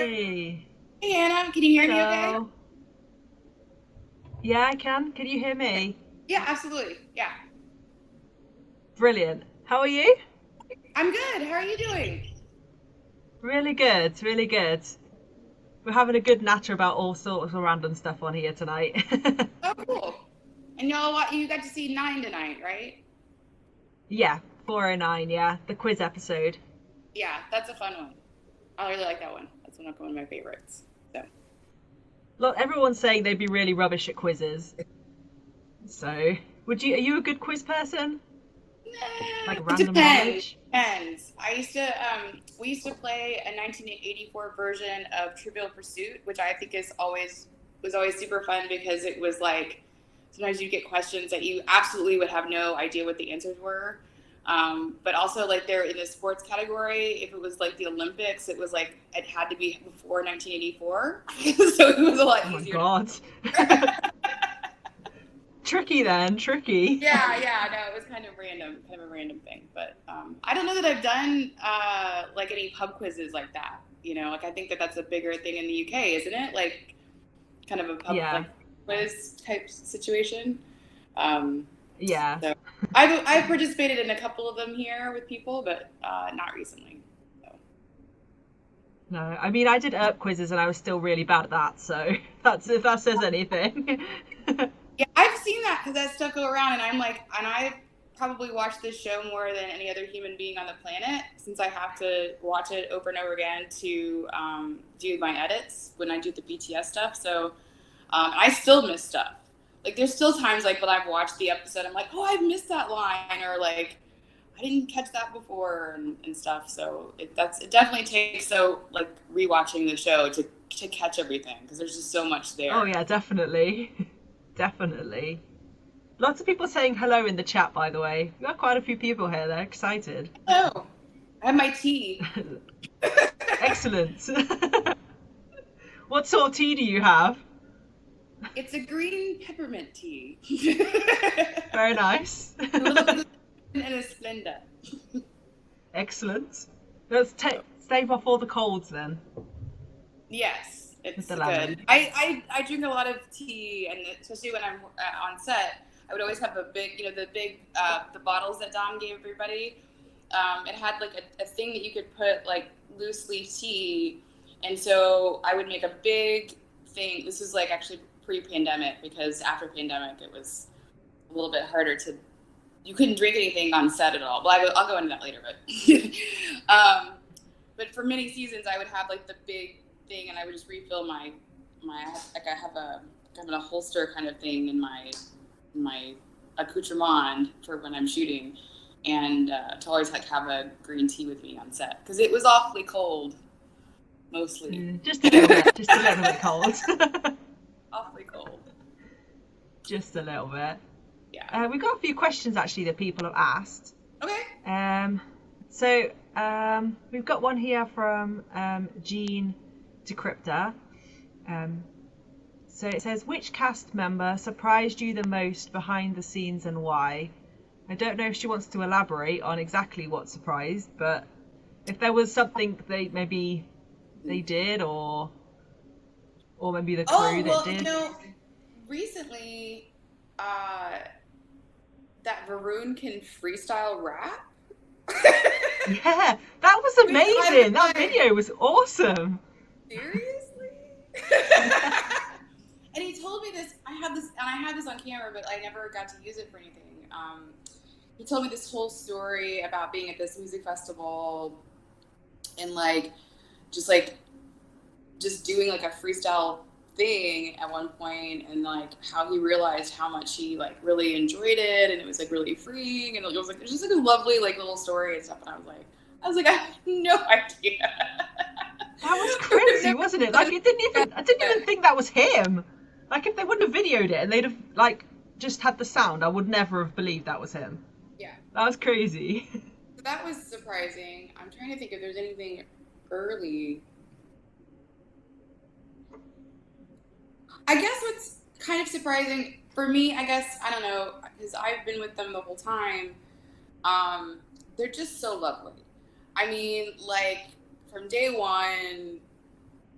Hey. Hey Anna, can you hear me okay? So, yeah, I can. Can you hear me? Yeah, absolutely. Yeah. Brilliant. How are you? I'm good. How are you doing? Really good, really good. We're having a good natter about all sorts of random stuff on here tonight. Oh, cool. And you got to see Nine tonight, right? Yeah, 409, yeah, the quiz episode. Yeah, that's a fun one. I really like that one. That's one of my favorites. So, Look, everyone's saying they'd be really rubbish at quizzes. So, are you a good quiz person? Like it random depends. knowledge? Depends. We used to play a 1984 version of Trivial Pursuit, which I think was always super fun because it was like sometimes you get questions that you absolutely would have no idea what the answers were. But also like they're in the sports category. If it was like the Olympics, it was like it had to be before 1984, so it was a lot Oh my easier. god. Tricky then, tricky. Yeah, no, it was kind of a random thing. But I don't know that I've done like any pub quizzes like that. Like I think that that's a bigger thing in the UK, isn't it? Like kind of a pub Yeah, like quiz type situation. Um, yeah. so I've participated in a couple of them here with people, but not recently. So. No, I mean I did ERP quizzes and I was still really bad at that, so that's if that says anything. Yeah, I've seen that stuff go around, and I probably watch this show more than any other human being on the planet, since I have to watch it over and over again to do my edits when I do the BTS stuff. So I still miss stuff. Like there's still times like when I've watched the episode, I'm like, oh, I've missed that line, or like I didn't catch that before, and stuff. So it definitely takes like rewatching the show to catch everything because there's just so much Oh there. yeah, definitely. Definitely. Lots of people saying hello in the chat, by the way. We got quite a few people here. They're excited. Oh, I have my tea. Excellent. What sort of tea do you have? It's a green peppermint tea. Very nice. A little bit of and a Splenda. Excellent. Let's stave off all the colds then Yes, with the it's lemon. good. I drink a lot of tea, and especially when I'm on set, I would always have a big, the bottles that Dom gave everybody. It had like a thing that you could put like loose leaf tea, and so I would make a big thing. This was like actually pre-pandemic, because after pandemic it was a little bit harder to. You couldn't drink anything on set at all. Well, I'll go into that later, but but for many seasons I would have like the big thing, and I would just refill my like I have a kind of a holster kind of thing in my accoutrement for when I'm shooting, and to always like have a green tea with me on set because it was awfully cold mostly. Just a little bit. Just a little bit cold. Awfully cold. Just a little bit. Yeah. We've got a few questions actually that people have asked. Okay. We've got one here from Jean Decryptor. So it says, which cast member surprised you the most behind the scenes and why? I don't know if she wants to elaborate on exactly what surprised, but if there was something they did, or maybe the crew Oh that well, did. recently, that Varun can freestyle rap. Yeah, that was Which I was amazing. That like, video was awesome. seriously? And he told me this. I had this on camera, but I never got to use it for anything. He told me this whole story about being at this music festival and just doing like a freestyle thing at one point, and like how he realized how much he like really enjoyed it, and it was like really freeing, and it was like there's just like a lovely like little story and stuff. And I was like I have no idea. That was crazy, wasn't it? Like I didn't even think that was him. Like if they wouldn't have videoed it and they'd have like just had the sound, I would never have believed that was him. Yeah, That was crazy. so that was surprising. I'm trying to think if there's anything early. I guess what's kind of surprising for me, I guess, I don't know, because I've been with them the whole time. They're just so lovely. I mean, like from day one,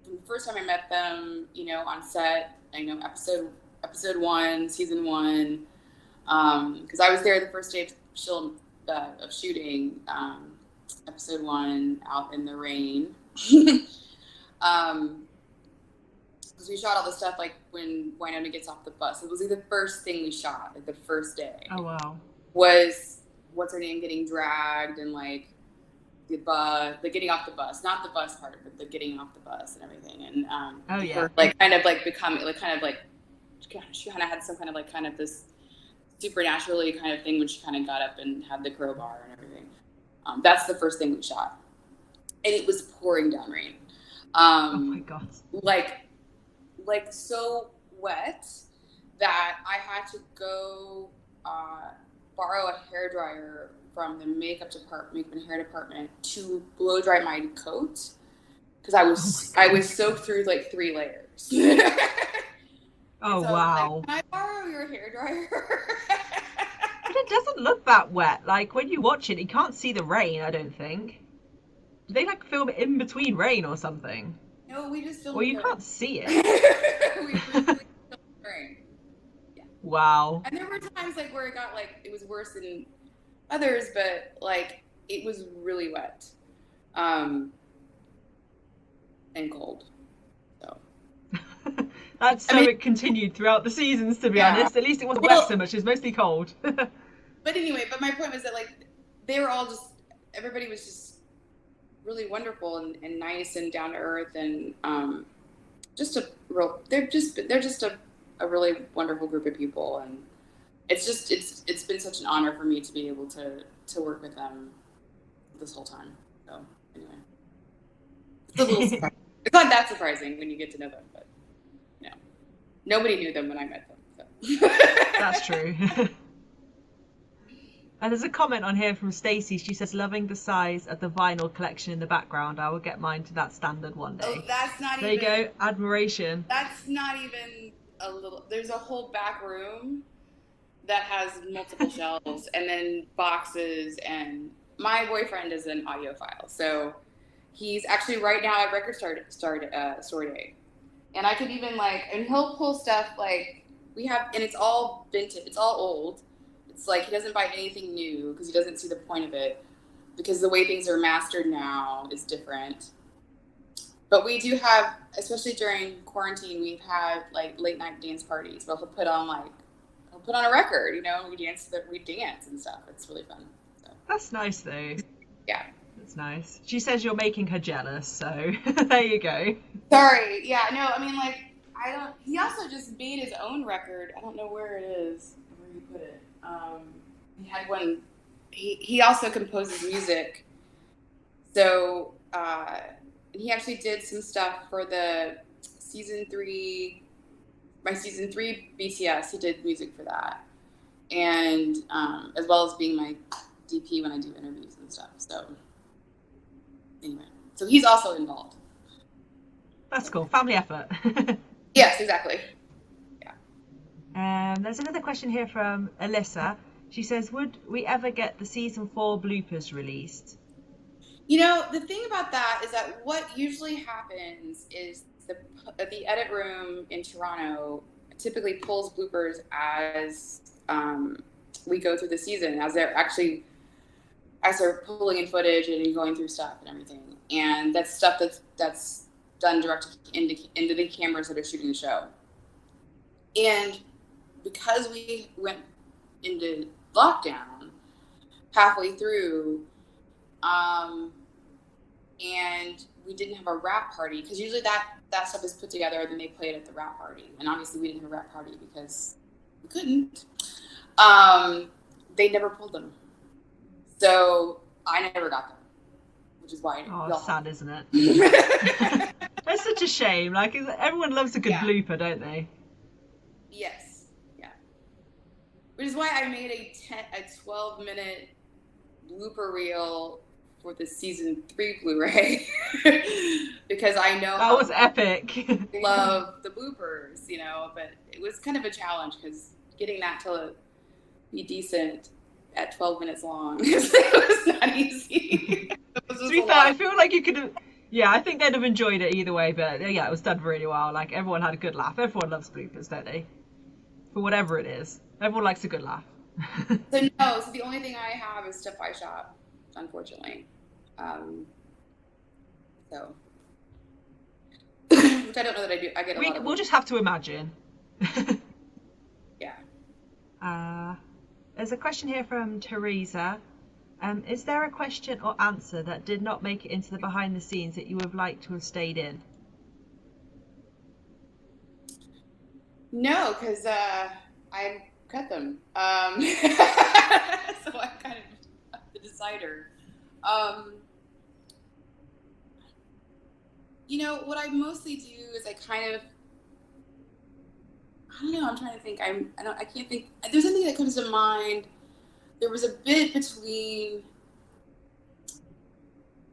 from the first time I met them, you know, on set, episode 1, season 1, because I was there the first day of shooting, episode 1, out in the rain. Because we shot all the stuff like when Wynonna gets off the bus. It was like the first thing we shot, like the first day. Oh wow. Was what's her name getting dragged and like the getting off the bus, not the bus part, but the getting off the bus and everything. And oh yeah, her, like kind of like becoming like she kind of had some kind of like kind of this supernaturally kind of thing when she kind of got up and had the crowbar and everything. That's the first thing we shot, and it was pouring down rain. Oh my god. Like so wet that I had to go borrow a hairdryer from the makeup and hair department to blow dry my coat because I was soaked through like 3 layers. Oh so wow. Can I borrow your hairdryer? But it doesn't look that wet. Like when you watch it, you can't see the rain, I don't think. Do they like film it in between rain or something? No, we just filmed Well, you can't see it. we filmed rain. Yeah. Wow. And there were times like where it was worse than others, but like it was really wet. And cold. So It continued throughout the seasons, to be honest. At least it wasn't wet so much, it was mostly cold. But anyway, my point was that like they were all everybody was just really wonderful and nice and down to earth and they're just a really wonderful group of people, and it's been such an honor for me to be able to work with them this whole time. So anyway, it's a little surprising. It's not that surprising when you get to know them, but you know, nobody knew them when I met them. So. That's true. And there's a comment on here from Stacey. She says, loving the size of the vinyl collection in the background. I will get mine to that standard one day. Oh, that's not there even... There you go. Admiration. That's not even a little... There's a whole back room that has multiple shelves and then boxes. And my boyfriend is an audiophile. So he's actually right now at Record Store Day. And I could even and he'll pull stuff we have, and it's all vintage. It's all old. It's like he doesn't buy anything new because he doesn't see the point of it, because the way things are mastered now is different. But we do have, especially during quarantine, we've had late night dance parties. But he'll put on a record, we dance and stuff. It's really fun. So. That's nice though. Yeah. That's nice. She says you're making her jealous, so there you go. Sorry. Yeah, no, I mean he also just made his own record. I don't know where it is, where he put it. He had one. He also composes music, so he actually did some stuff for the season 3. My season 3 BTS. He did music for that, and as well as being my DP when I do interviews and stuff. So anyway, so he's also involved. That's cool. Family effort. Yes, exactly. There's another question here from Alyssa. She says, would we ever get the season 4 bloopers released? The thing about that is that what usually happens is the edit room in Toronto typically pulls bloopers as we go through the season, as they're pulling in footage and going through stuff and everything. And that's stuff that's done directly into the cameras that are shooting the show. And because we went into lockdown halfway through, and we didn't have a wrap party, because usually that stuff is put together and then they play it at the wrap party. And obviously we didn't have a wrap party because we couldn't. They never pulled them. So I never got them, which is why. Oh, it's sad, isn't it? That's such a shame. Everyone loves a good blooper, don't they? Yes, yeah. Which is why I made a 12-minute blooper reel for the season 3 Blu-ray, because I know that was epic. Love the bloopers, but it was kind of a challenge because getting that to be decent at 12 minutes long it was not easy. To be fair, I feel like you could Yeah, I think they'd have enjoyed it either way, but yeah, it was done really well. Like, everyone had a good laugh. Everyone loves bloopers, don't they? For whatever it is. Everyone likes a good laugh. So no, so the only thing I have is stuff I shot, unfortunately. Um, so, which I don't know that I do. I get a lot of. We'll just have to imagine. Yeah. There's a question here from Teresa. Is there a question or answer that did not make it into the behind the scenes that you would have liked to have stayed in? No, because I cut them. So I'm kind of the decider. You know, what I mostly do is I don't know, I'm trying to think. I can't think. There's something that comes to mind. There was a bit between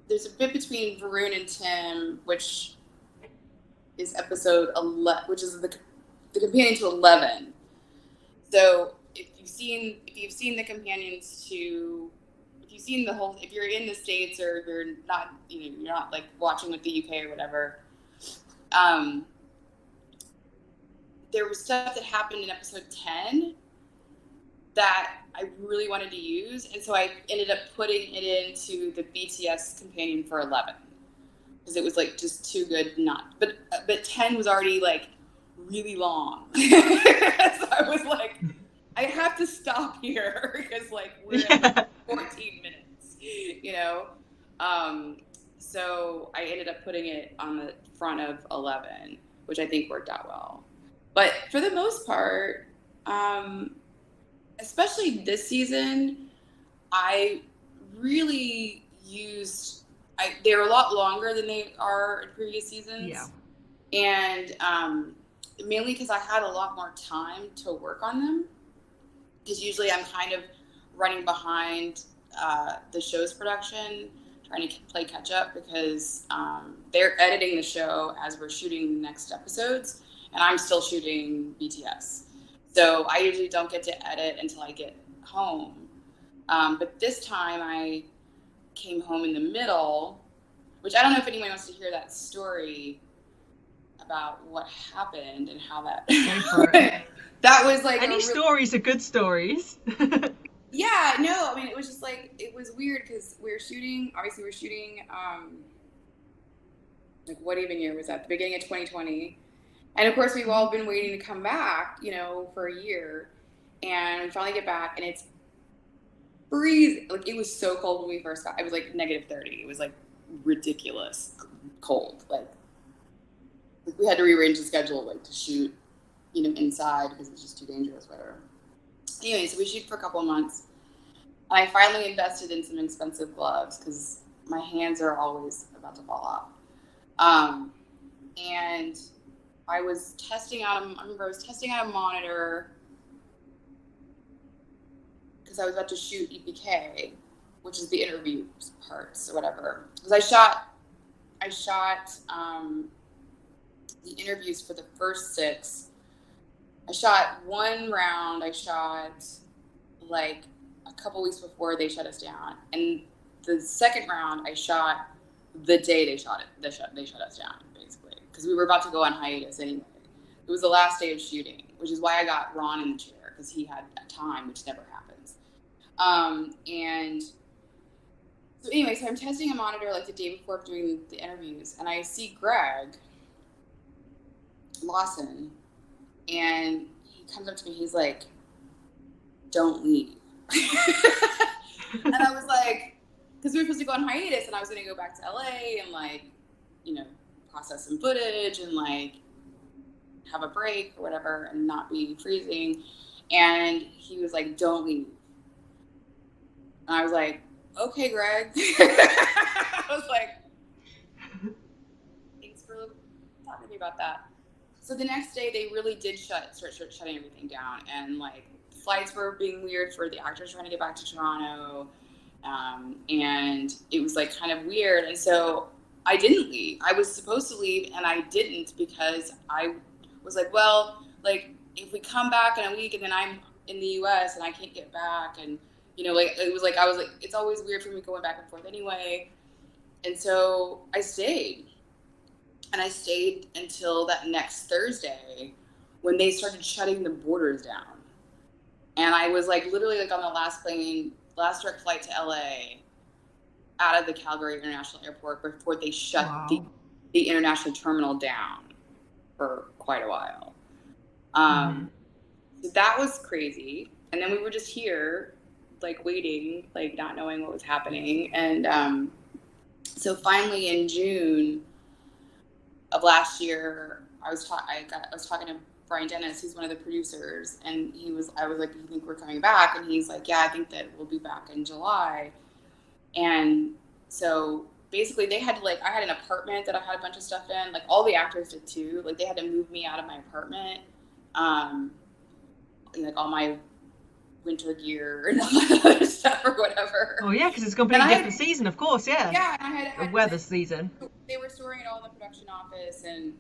Varun and Tim, which is episode 11, which is the companion to 11. So if you've seen the companions to, if you're in the States or you're not, you're not like watching with the UK or whatever, there was stuff that happened in episode 10 that I really wanted to use, and so I ended up putting it into the BTS companion for 11 because it was like just too good not. But 10 was already like really long, so I was like, I have to stop here because like we're at like 14 minutes, So I ended up putting it on the front of 11, which I think worked out well. But for the most part, especially this season, I really used. They're a lot longer than they are in previous seasons. Yeah. And mainly because I had a lot more time to work on them. Because usually I'm kind of running behind the show's production, trying to play catch up because they're editing the show as we're shooting the next episodes, and I'm still shooting BTS. So I usually don't get to edit until I get home. But this time I came home in the middle, which I don't know if anyone wants to hear that story about what happened and how that. That was like any stories are good stories. Yeah, no, I mean, it was just like, it was weird because we're shooting, like, what even year was that? The beginning of 2020. And of course, we've all been waiting to come back, for a year. And we finally get back, and it's freezing. Like, it was so cold when we first got, it was like -30. It was like ridiculous cold. Like we had to rearrange the schedule, like to shoot, inside because it was just too dangerous, whatever. Anyway, so we shoot for a couple of months. And I finally invested in some expensive gloves because my hands are always about to fall off. And I was testing out a monitor because I was about to shoot EPK, which is the interview parts or whatever. Because I shot the interviews for the first 6. I shot one round. I shot like a couple weeks before they shut us down, and the second round I shot the day they shut us down, basically, because we were about to go on hiatus anyway. It was the last day of shooting, which is why I got Ron in the chair, because he had time, which never happens. And so anyway, so I'm testing a monitor like the day before doing the interviews, and I see Greg Lawson, and he comes up to me, he's like, "Don't leave." And I was like, because we were supposed to go on hiatus, and I was going to go back to LA and like, process some footage and like have a break or whatever and not be freezing. And he was like, "Don't leave." And I was like, "Okay, Greg." I was like, "Thanks for talking to me about that." So the next day they really did start shutting everything down, and like flights were being weird for the actors trying to get back to Toronto. And it was like kind of weird. And so I didn't leave. I was supposed to leave, and I didn't, because I was like, well, like if we come back in a week and then I'm in the US and I can't get back, and like it was like, I was like, it's always weird for me going back and forth anyway. And so I stayed. And I stayed until that next Thursday when they started shutting the borders down. And I was like literally like on the last direct flight to LA out of the Calgary International Airport before they shut the international terminal down for quite a while. So that was crazy. And then we were just here, like waiting, like not knowing what was happening. And so finally in June of last year, I was talking to Brian Dennis, who's one of the producers, and I was like, "You think we're coming back?" And he's like, "Yeah, I think that we'll be back in July." And so basically, they had to I had an apartment that I had a bunch of stuff in. Like all the actors did too. Like they had to move me out of my apartment, like all my winter gear and all that other stuff or whatever. Oh yeah, because it's a completely different season, of course. Yeah. Yeah, and I had weather season. They were storing it all in the production office, and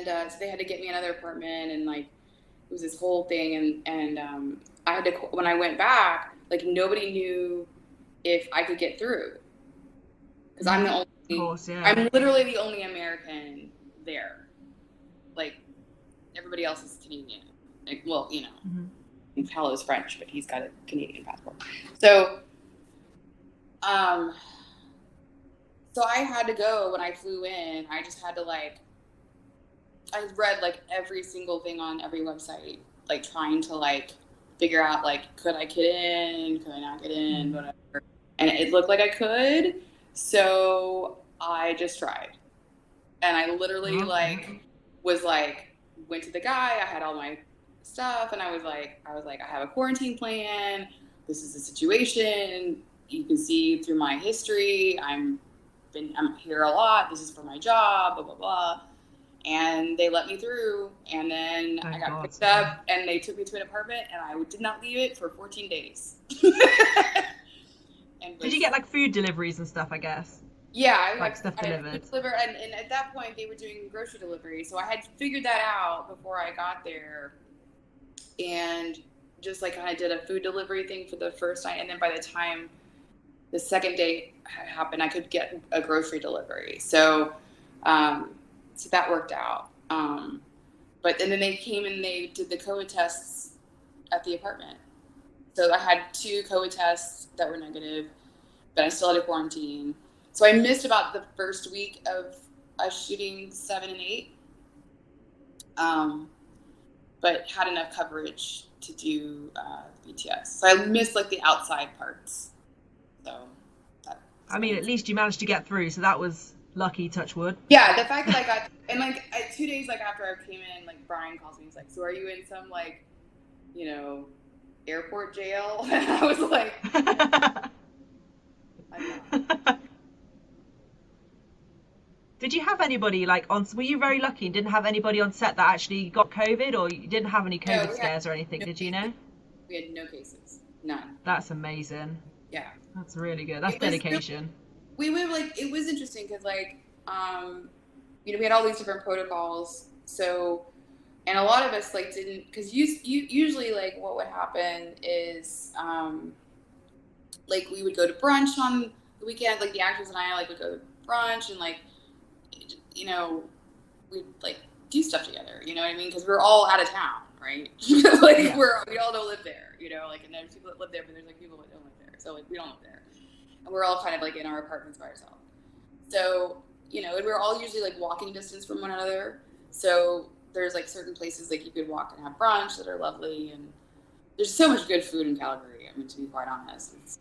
so they had to get me another apartment, and like it was this whole thing, and I had to, when I went back, like nobody knew if I could get through because I'm the only. Of course, yeah. I'm literally the only American there. Like everybody else is Canadian. Like, well, you know. Paolo's French, but he's got a Canadian passport. So, so I had to go when I flew in. I just had to I read every single thing on every website, trying to figure out could I get in, could I not get in, whatever. And it looked like I could, so I just tried. And I literally went to the guy. I had all my stuff, and I was like, I have a quarantine plan. This is the situation. You can see through my history, I'm here a lot. This is for my job, blah blah blah. And they let me through, and then I got picked up, and they took me to an apartment, and I did not leave it for 14 days. And did you get food deliveries and stuff? I guess. Yeah, stuff delivered. And at that point, they were doing grocery delivery, so I had figured that out before I got there. And just kind of did a food delivery thing for the first night, and then by the time the second day happened, I could get a grocery delivery. So, so that worked out. And then they came and they did the COVID tests at the apartment. So I had 2 COVID tests that were negative, but I still had a quarantine. So I missed about the first week of us shooting 7 and 8. But had enough coverage to do BTS. So I missed the outside parts. So I mean, at least you managed to get through, so that was lucky, touch wood. Yeah, the fact that I got, and 2 days after I came in, Brian calls me, he's like, "So are you in some airport jail?" And I was like, I'm not. Did you have anybody were you very lucky and didn't have anybody on set that actually got COVID, or you didn't have any COVID scares or anything? Did you know? We had no cases. None. That's amazing. Yeah. That's really good. That's dedication. We were it was interesting because we had all these different protocols. So, and a lot of us didn't, because usually what would happen is we would go to brunch on the weekend. The actors and I would go to brunch and we'd do stuff together, you know what I mean? Because we're all out of town, right? We all don't live there, and there's people that live there, but there's people that don't live there. So we don't live there. And we're all kind of in our apartments by ourselves. So, and we're all usually walking distance from one another. So there's certain places you could walk and have brunch that are lovely. And there's so much good food in Calgary. I mean, to be quite honest, it's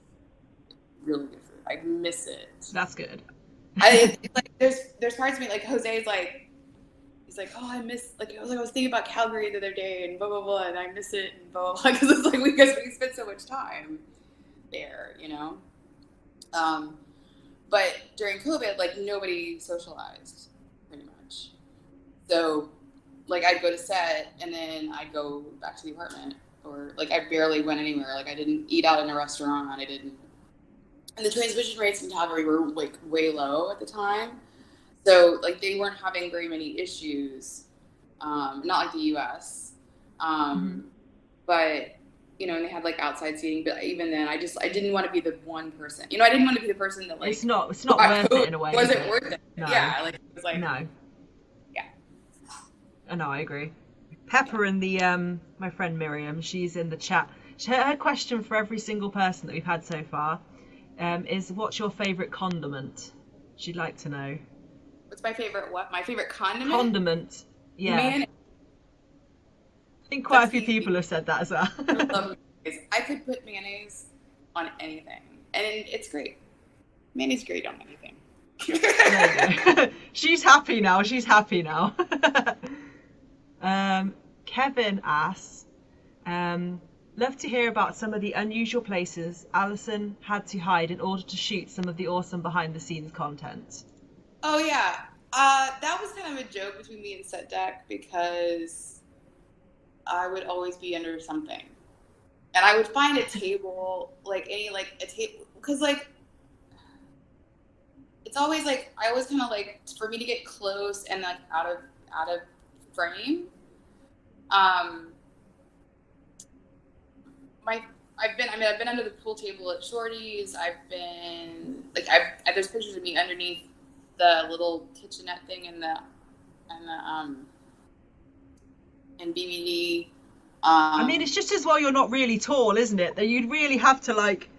really good food. I miss it. That's good. There's parts of me Jose's he's oh, I miss I was thinking about Calgary the other day and blah blah blah, and I miss it and blah blah blah, because it's we spent so much time there, but during COVID nobody socialized pretty much. So I'd go to set and then I'd go back to the apartment, or I barely went anywhere. I didn't eat out in a restaurant. I didn't. And the transmission rates in Calgary were way low at the time. So they weren't having very many issues, not like the US. But and they had like outside seating, but even then I didn't want to be the one person. I didn't want to be the person that like it's not worth it in a way. Wasn't worth it. No. Yeah, like it was like no. Yeah. No, I agree. Pepper and the my friend Miriam, she's in the chat. Her question for every single person that we've had so far is, what's your favourite condiment? She'd like to know. What's my favorite what? My favorite condiment? Condiment. Yeah. Mayonnaise. I think quite a few people have said that as well. I love mayonnaise. I could put mayonnaise on anything, and it's great. Mayonnaise is great on anything. There you go. She's happy now. Kevin asks, love to hear about some of the unusual places Allison had to hide in order to shoot some of the awesome behind the scenes content. Oh yeah, that was kind of a joke between me and Set Deck, because I would always be under something, and I would find a table, because like it's always like I always kind of like, for me to get close and like out of frame. I've been under the pool table at Shorty's. I've been like, there's pictures of me underneath the little kitchenette thing in BBD. I mean, it's just as well you're not really tall, isn't it? That you'd really have to like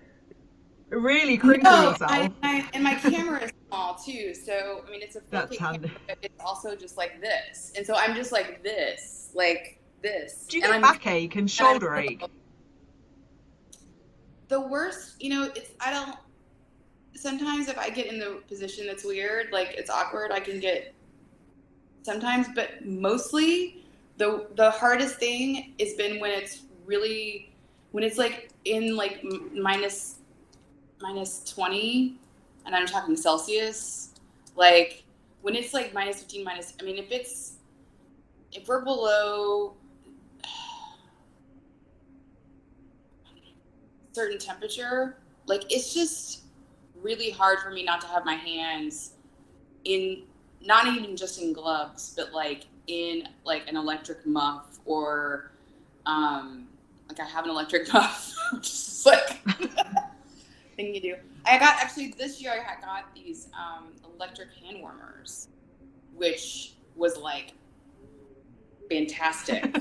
really crinkle yourself. And my camera is small too, so I mean, it's a 4K camera, but it's also just like this, and so I'm just like this. Do you get backache and shoulder ache? The worst, sometimes if I get in the position that's weird, like it's awkward, I can get sometimes, but mostly the hardest thing has been when it's like in like minus 20, and I'm talking Celsius, like when it's like minus 15, if we're below certain temperature, like it's just really hard for me not to have my hands in, not even just in gloves, but like in like an electric muff, or like I have an electric muff, which is like thing you do. This year I got these electric hand warmers, which was like fantastic.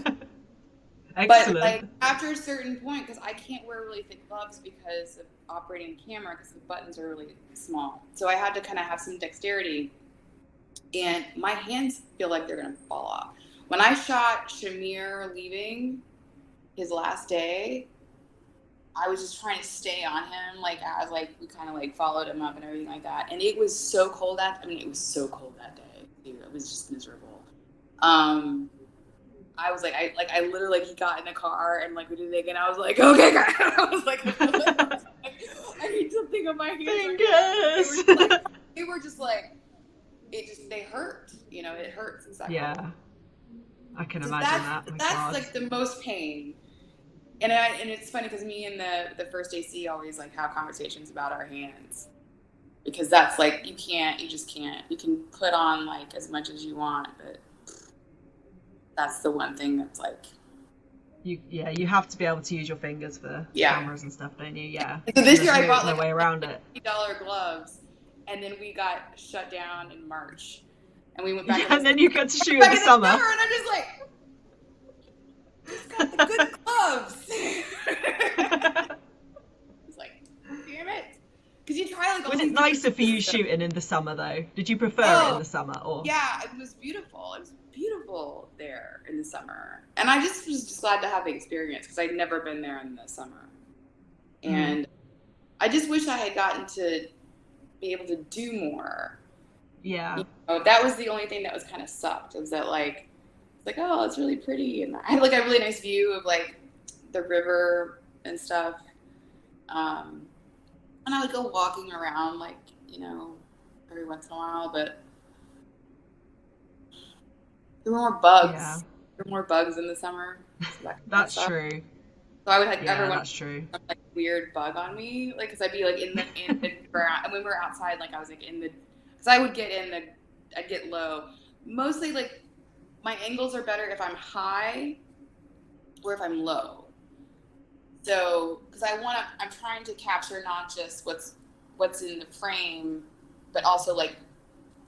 Excellent. But like after a certain point, because I can't wear really thick gloves because of operating a camera, because the buttons are really small, so I had to kind of have some dexterity, and my hands feel like they're gonna fall off. When I shot Shamir leaving his last day, I was just trying to stay on him, like as like we kind of like followed him up and everything like that, and it was so cold that day, dude. It was just miserable. I was like, I literally, like, he got in the car and like we did it again. I was like, okay, guys. I was like, I need something on my hands. Fingers. They were just like, they hurt. It hurts inside. Yeah, I can imagine that. That's like the most pain. And it's funny because me and the first AC always like have conversations about our hands, because that's like you just can't. You can put on like as much as you want, but that's the one thing that's like you have to be able to use your fingers for cameras and stuff, don't you? Yeah. So this year I bought like no way around it. $50 gloves, and then we got shut down in March, and we went back. Yeah, and then you got to shoot in the summer. And I'm just like, who's got the good gloves? It's like, damn it. Because you try like. Was it nicer for you shooting in the summer though? Did you prefer it in the summer, or? Yeah, it was beautiful. It was beautiful there in the summer, and I just was just glad to have the experience, because I'd never been there in the summer, and I just wish I had gotten to be able to do more. Yeah, that was the only thing that was kind of sucked, was that like oh, it's really pretty, and I had like a really nice view of like the river and stuff, and I would go walking around like every once in a while, but there were more bugs. Yeah. There were more bugs in the summer. So that's true. So I would have everyone that's true. Like weird bug on me, like because I'd be like in the ground, and when we were outside, like I was like because I would I'd get low. Mostly like my angles are better if I'm high or if I'm low. So, because I'm trying to capture not just what's in the frame, but also like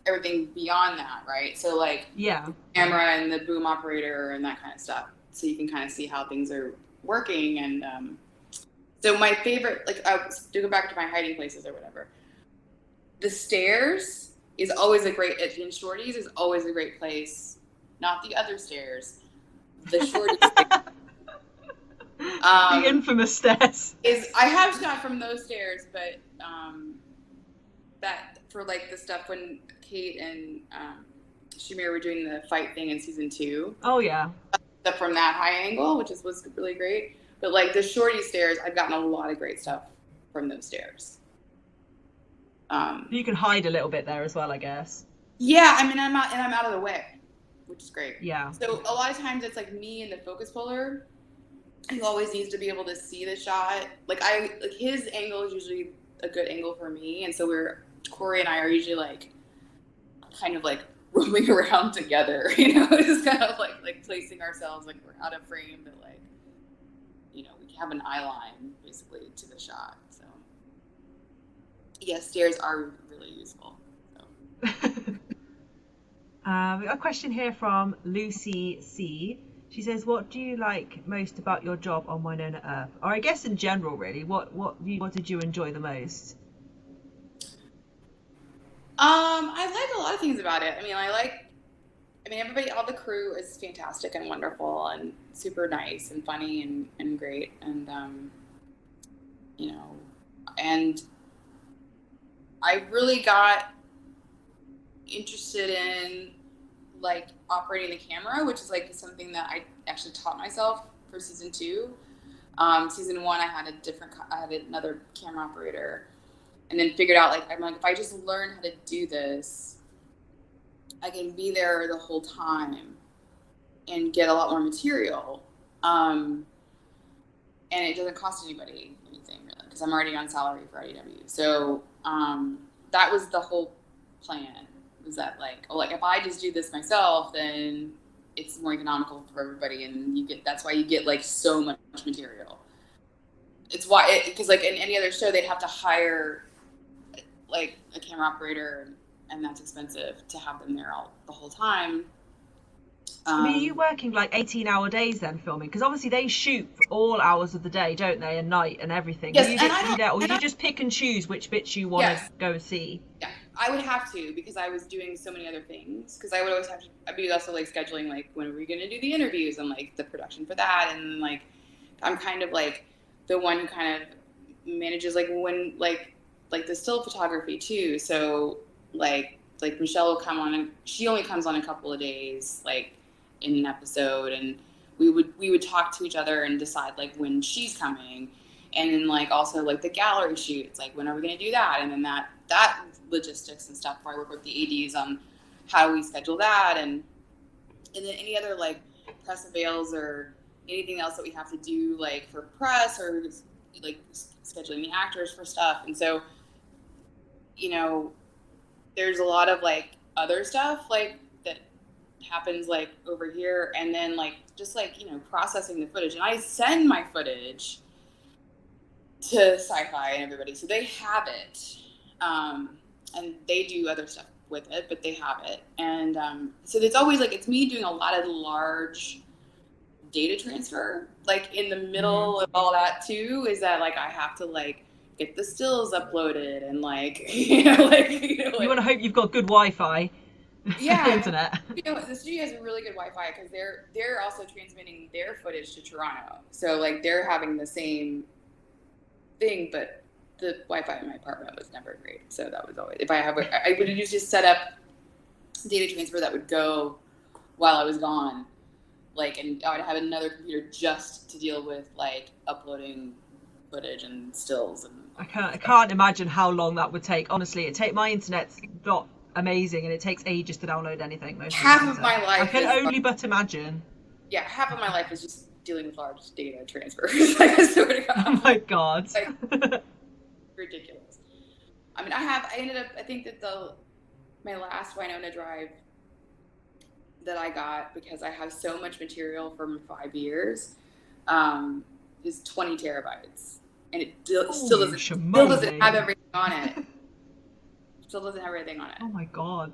everything beyond that, right? So like the camera and the boom operator and that kind of stuff. So you can kind of see how things are working. And so my favorite, like to go back to my hiding places or whatever, the stairs is always a great, in Shorties is always a great place. Not the other stairs, the Shorties. The infamous stairs. I have shot from those stairs, but that for like the stuff when Kate and Shamir were doing the fight thing in season 2. Oh yeah. Stuff from that high angle, which was really great. But like the Shorty stairs, I've gotten a lot of great stuff from those stairs. You can hide a little bit there as well, I guess. Yeah, I mean, I'm out of the way, which is great. Yeah. So a lot of times it's like me and the focus puller, who always needs to be able to see the shot. Like his angle is usually a good angle for me, and so Corey and I are usually like kind of like roaming around together, you know, just kind of like placing ourselves like we're out of frame, but like, you know, we have an eye line basically to the shot. So yes, stairs are really useful. So. We got a question here from Lucy C. She says, "What do you like most about your job on Wynonna Earp?" Or I guess in general, really, what did you enjoy the most? I like a lot of things about it. I mean, everybody, all the crew is fantastic and wonderful and super nice and funny and great. And, you know, and I really got interested in like operating the camera, which is like something that I actually taught myself for season 2. Season 1, I had another camera operator. And then figured out, like, I'm like, if I just learn how to do this, I can be there the whole time and get a lot more material. And it doesn't cost anybody anything, really, because I'm already on salary for IDW. So that was the whole plan, was that, like, if I just do this myself, then it's more economical for everybody, and that's why you get, like, so much material. It's why, because, like, in any other show, they'd have to hire like a camera operator, and that's expensive to have them there the whole time. I mean, are you working like 18-hour days then filming? Because obviously they shoot for all hours of the day, don't they, and night and everything. Yes, you literally there, or you just pick and choose which bits you want to go see? Yeah, I would have to, because I was doing so many other things. Because I would always have to. I'd be also like scheduling, like, when are we going to do the interviews and like the production for that, and like I'm kind of like the one who kind of manages like when like the still photography too. So like Michelle will come on, and she only comes on a couple of days, like in an episode, and we would talk to each other and decide like when she's coming, and then like also like the gallery shoot. It's like, when are we going to do that? And then that logistics and stuff, where I work with the ADs on how we schedule that, and then any other like press avails or anything else that we have to do like for press, or like scheduling the actors for stuff. And so, you know, there's a lot of like other stuff like that happens like over here, and then like just like, you know, processing the footage. And I send my footage to Sci-Fi and everybody, so they have it, and they do other stuff with it, but they have it. And so it's always like, it's me doing a lot of large data transfer, like in the middle of all that too, is that like I have to like get the stills uploaded, and like you want to hope you've got good Wi-Fi. Yeah, internet. You know, the studio has a really good Wi-Fi, because they're also transmitting their footage to Toronto, so like they're having the same thing, but the Wi-Fi in my apartment was never great. So that was always, I would just set up data transfer that would go while I was gone, like, and I would have another computer just to deal with like uploading footage and stills. And I can't imagine how long that would take. Honestly, my internet's not amazing, and it takes ages to download anything. Half of my life. I can only but imagine. Yeah, half of my life is just dealing with large data transfers. Like, I swear to God. Oh my God. Like, ridiculous. I mean, I think that my last Wynonna drive that I got, because I have so much material from 5 years, is 20 terabytes, and it still doesn't have everything on it. Still doesn't have everything on it. Oh my god.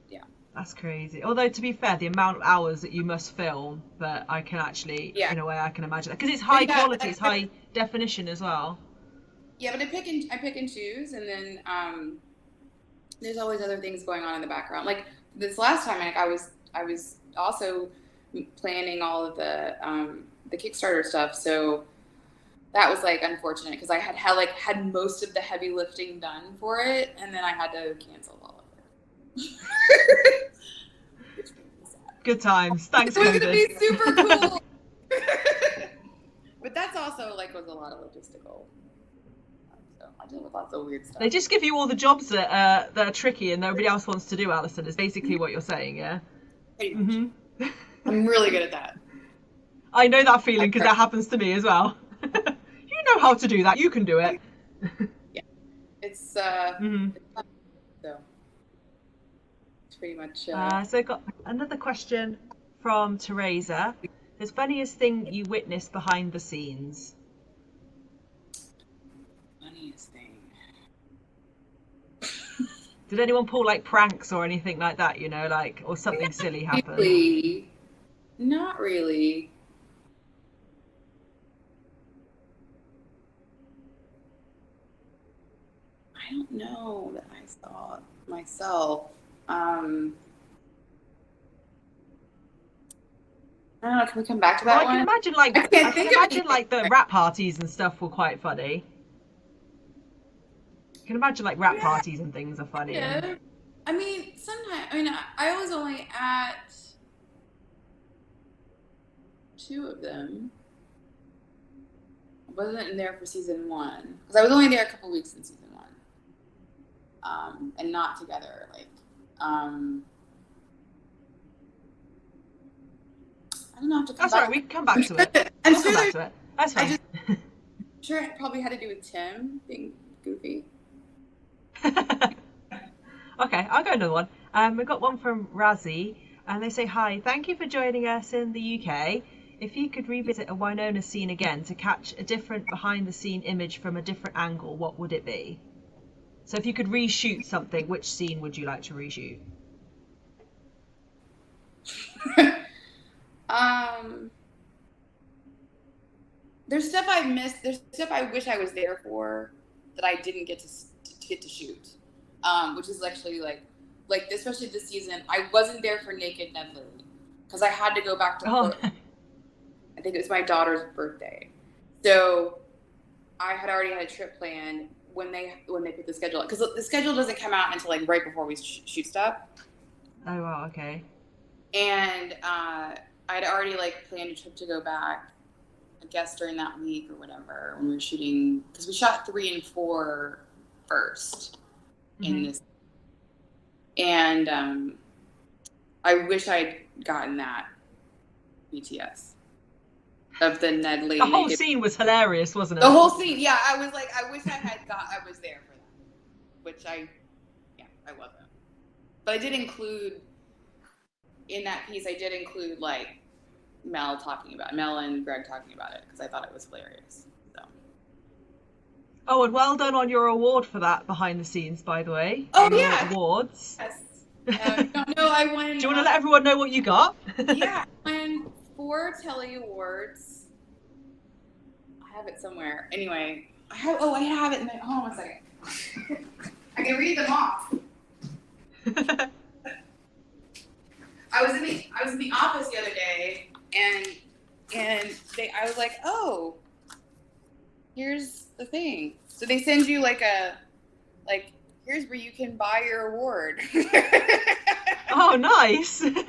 Yeah. That's crazy. Although, to be fair, the amount of hours that you must film, that I can actually, in a way, I can imagine that, because it's high quality, it's high definition as well. Yeah, but I pick and choose, and then there's always other things going on in the background. Like this last time, like I was also planning all of the Kickstarter stuff, so that was like unfortunate because I had most of the heavy lifting done for it, and then I had to cancel all of it. Which made me sad. Good times. Thanks, it was COVID. gonna be super cool. But that's also like was a lot of logistical. So I deal with lots of weird stuff. They just give you all the jobs that are tricky and nobody else wants to do, Allison, is basically what you're saying, yeah? Pretty much. I'm really good at that. I know that feeling because that happens to me as well. You know how to do that. You can do it. Yeah. It's fun. So it's pretty much. So I got another question from Teresa. The funniest thing you witnessed behind the scenes? Funniest thing. Did anyone pull like pranks or anything like that? You know, like or something silly happen? Really, not really. I don't know that I saw myself. I don't know. Can we come back to that one? I can imagine like the rap parties and stuff were quite funny. I can imagine like rap parties and things are funny. Yeah. I mean, sometimes. I mean, I was only at 2 of them. I wasn't in there for season 1 because I was only there a couple weeks in season 1, and not together. Like, I don't know. That's all right. We can come back to it. I'm sure come back to it. That's fine. I'm sure it probably had to do with Tim being goofy. Okay, I'll go another one. We've got one from Razzie, and they say, hi, thank you for joining us in the UK. If you could revisit a Wynonna scene again to catch a different behind-the-scene image from a different angle, what would it be? So if you could reshoot something, which scene would you like to reshoot? There's stuff I missed. There's stuff I wish I was there for that I didn't get to shoot. Which is actually like especially this season, I wasn't there for Naked Ned Lily because I had to go back to Florida. I think it was my daughter's birthday, so I had already had a trip planned when they put the schedule, because the schedule doesn't come out until like right before we shoot stuff. Oh wow, okay. And I'd already like planned a trip to go back, I guess during that week or whatever when we were shooting, because we shot 3 and 4 first. In this, and I wish I'd gotten that BTS of the Ned Lady. The whole scene was hilarious, wasn't it? The whole scene, yeah. I was like, I wish I was there for that, which I wasn't. But I did include in that piece. I did include like Mel and Greg talking about it because I thought it was hilarious. Oh, and well done on your award for that behind the scenes, by the way. Oh, yeah. Awards. Yes. No, I won. Do you want to let everyone know what you got? Yeah, I won 4 Telly Awards. I have it somewhere. Anyway, I have it in my. Hold on 1 second. I can read them off. I was in the office the other day, and I was like, oh. Here's the thing. So they send you here's where you can buy your award. Oh, nice. Because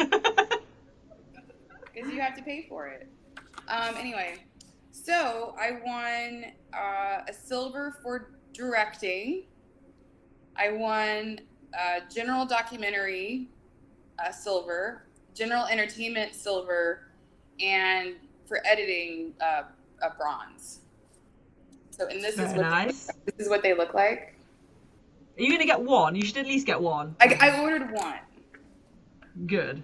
you have to pay for it. Anyway, so I won a silver for directing. I won general documentary silver, general entertainment silver, and for editing a bronze. So, and this is what they look like. Are you going to get one? You should at least get one. I ordered one. Good.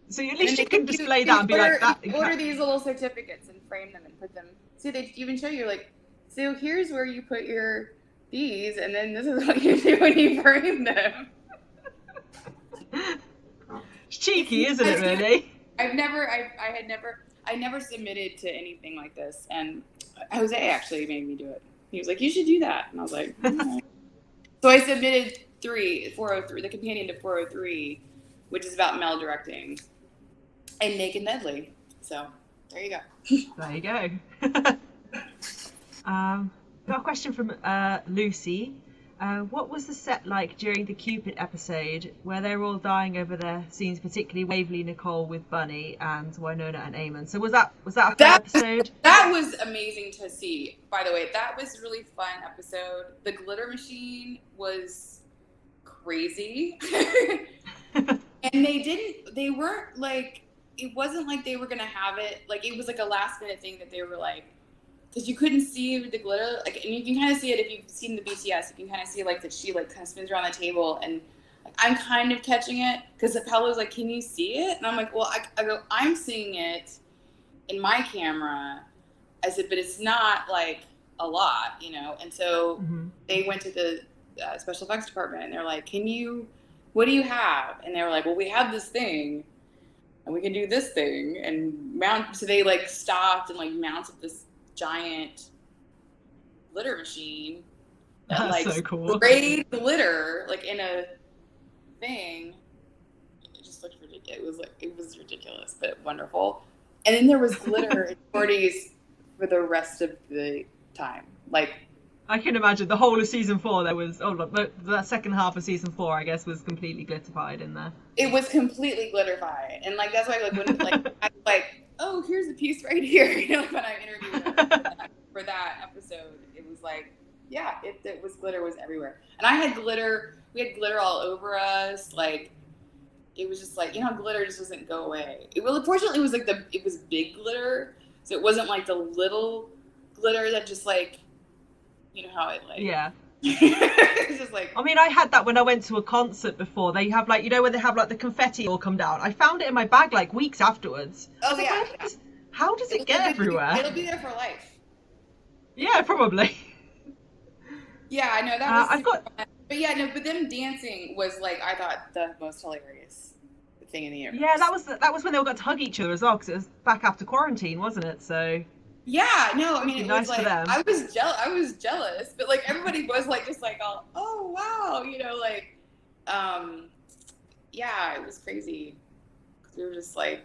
So at least you can display that and be like that. Order these little certificates and frame them and put them see, they even show you like, so here's where you put your these, and then this is what you do when you frame them. It's cheeky, isn't it, really? I never submitted to anything like this, and Jose actually made me do it. He was like, you should do that, and I was like, right. So I submitted 403, the companion to 403, which is about male directing, and Naked Medley. So there you go. There you go. Got a question from Lucy. What was the set like during the Cupid episode where they were all dying over their scenes, particularly Waverly Nicole with Bunny and Wynonna and Eamon? So was that a fun episode? That was amazing to see. By the way, that was a really fun episode. The glitter machine was crazy. And they weren't like, it wasn't like they were gonna have it, like it was like a last minute thing that they were like, because you couldn't see the glitter, like, and you can kind of see it if you've seen the BTS. You can kind of see like that she like kind of spins around the table, and like I'm kind of catching it because Paolo's like, "Can you see it?" And I'm like, "Well, I go, I'm seeing it in my camera." I said, "But it's not like a lot, you know." And so they went to the special effects department, and they're like, what do you have?" And they were like, "Well, we have this thing, and we can do this thing and mount." So they like stopped and like mounted this giant glitter machine that That's like so cool. sprayed glitter like in a thing. It just looked ridiculous. It was ridiculous, but wonderful. And then there was glitter in shorties for the rest of the time. Like, I can imagine the whole of season 4. There was that second half of season 4, I guess, was completely glitterified in there. It was completely glitterified, and like that's why like when like I was like, oh, here's a piece right here. You know, when I interviewed her for that episode, it was like, yeah, it was glitter was everywhere, and I had glitter. We had glitter all over us. Like, it was just like, you know, glitter just doesn't go away. Fortunately, it was like it was big glitter, so it wasn't like the little glitter that just like, you know how it like. Yeah. It's just like, I mean, I had that when I went to a concert before. They have like, you know, when they have like the confetti all come down. I found it in my bag like weeks afterwards. Oh yeah. How does it get everywhere? It'll be there for life. Yeah, probably. Yeah, I know that was. I've got. But yeah, no. But them dancing was like, I thought, the most hilarious thing in the universe. Yeah, that was when they all got to hug each other as well, because it was back after quarantine, wasn't it? So. Yeah, no, I mean, it nice was like, for them. I was jealous, but like everybody was like, just like, oh wow, you know, like, yeah, it was crazy. We were just like,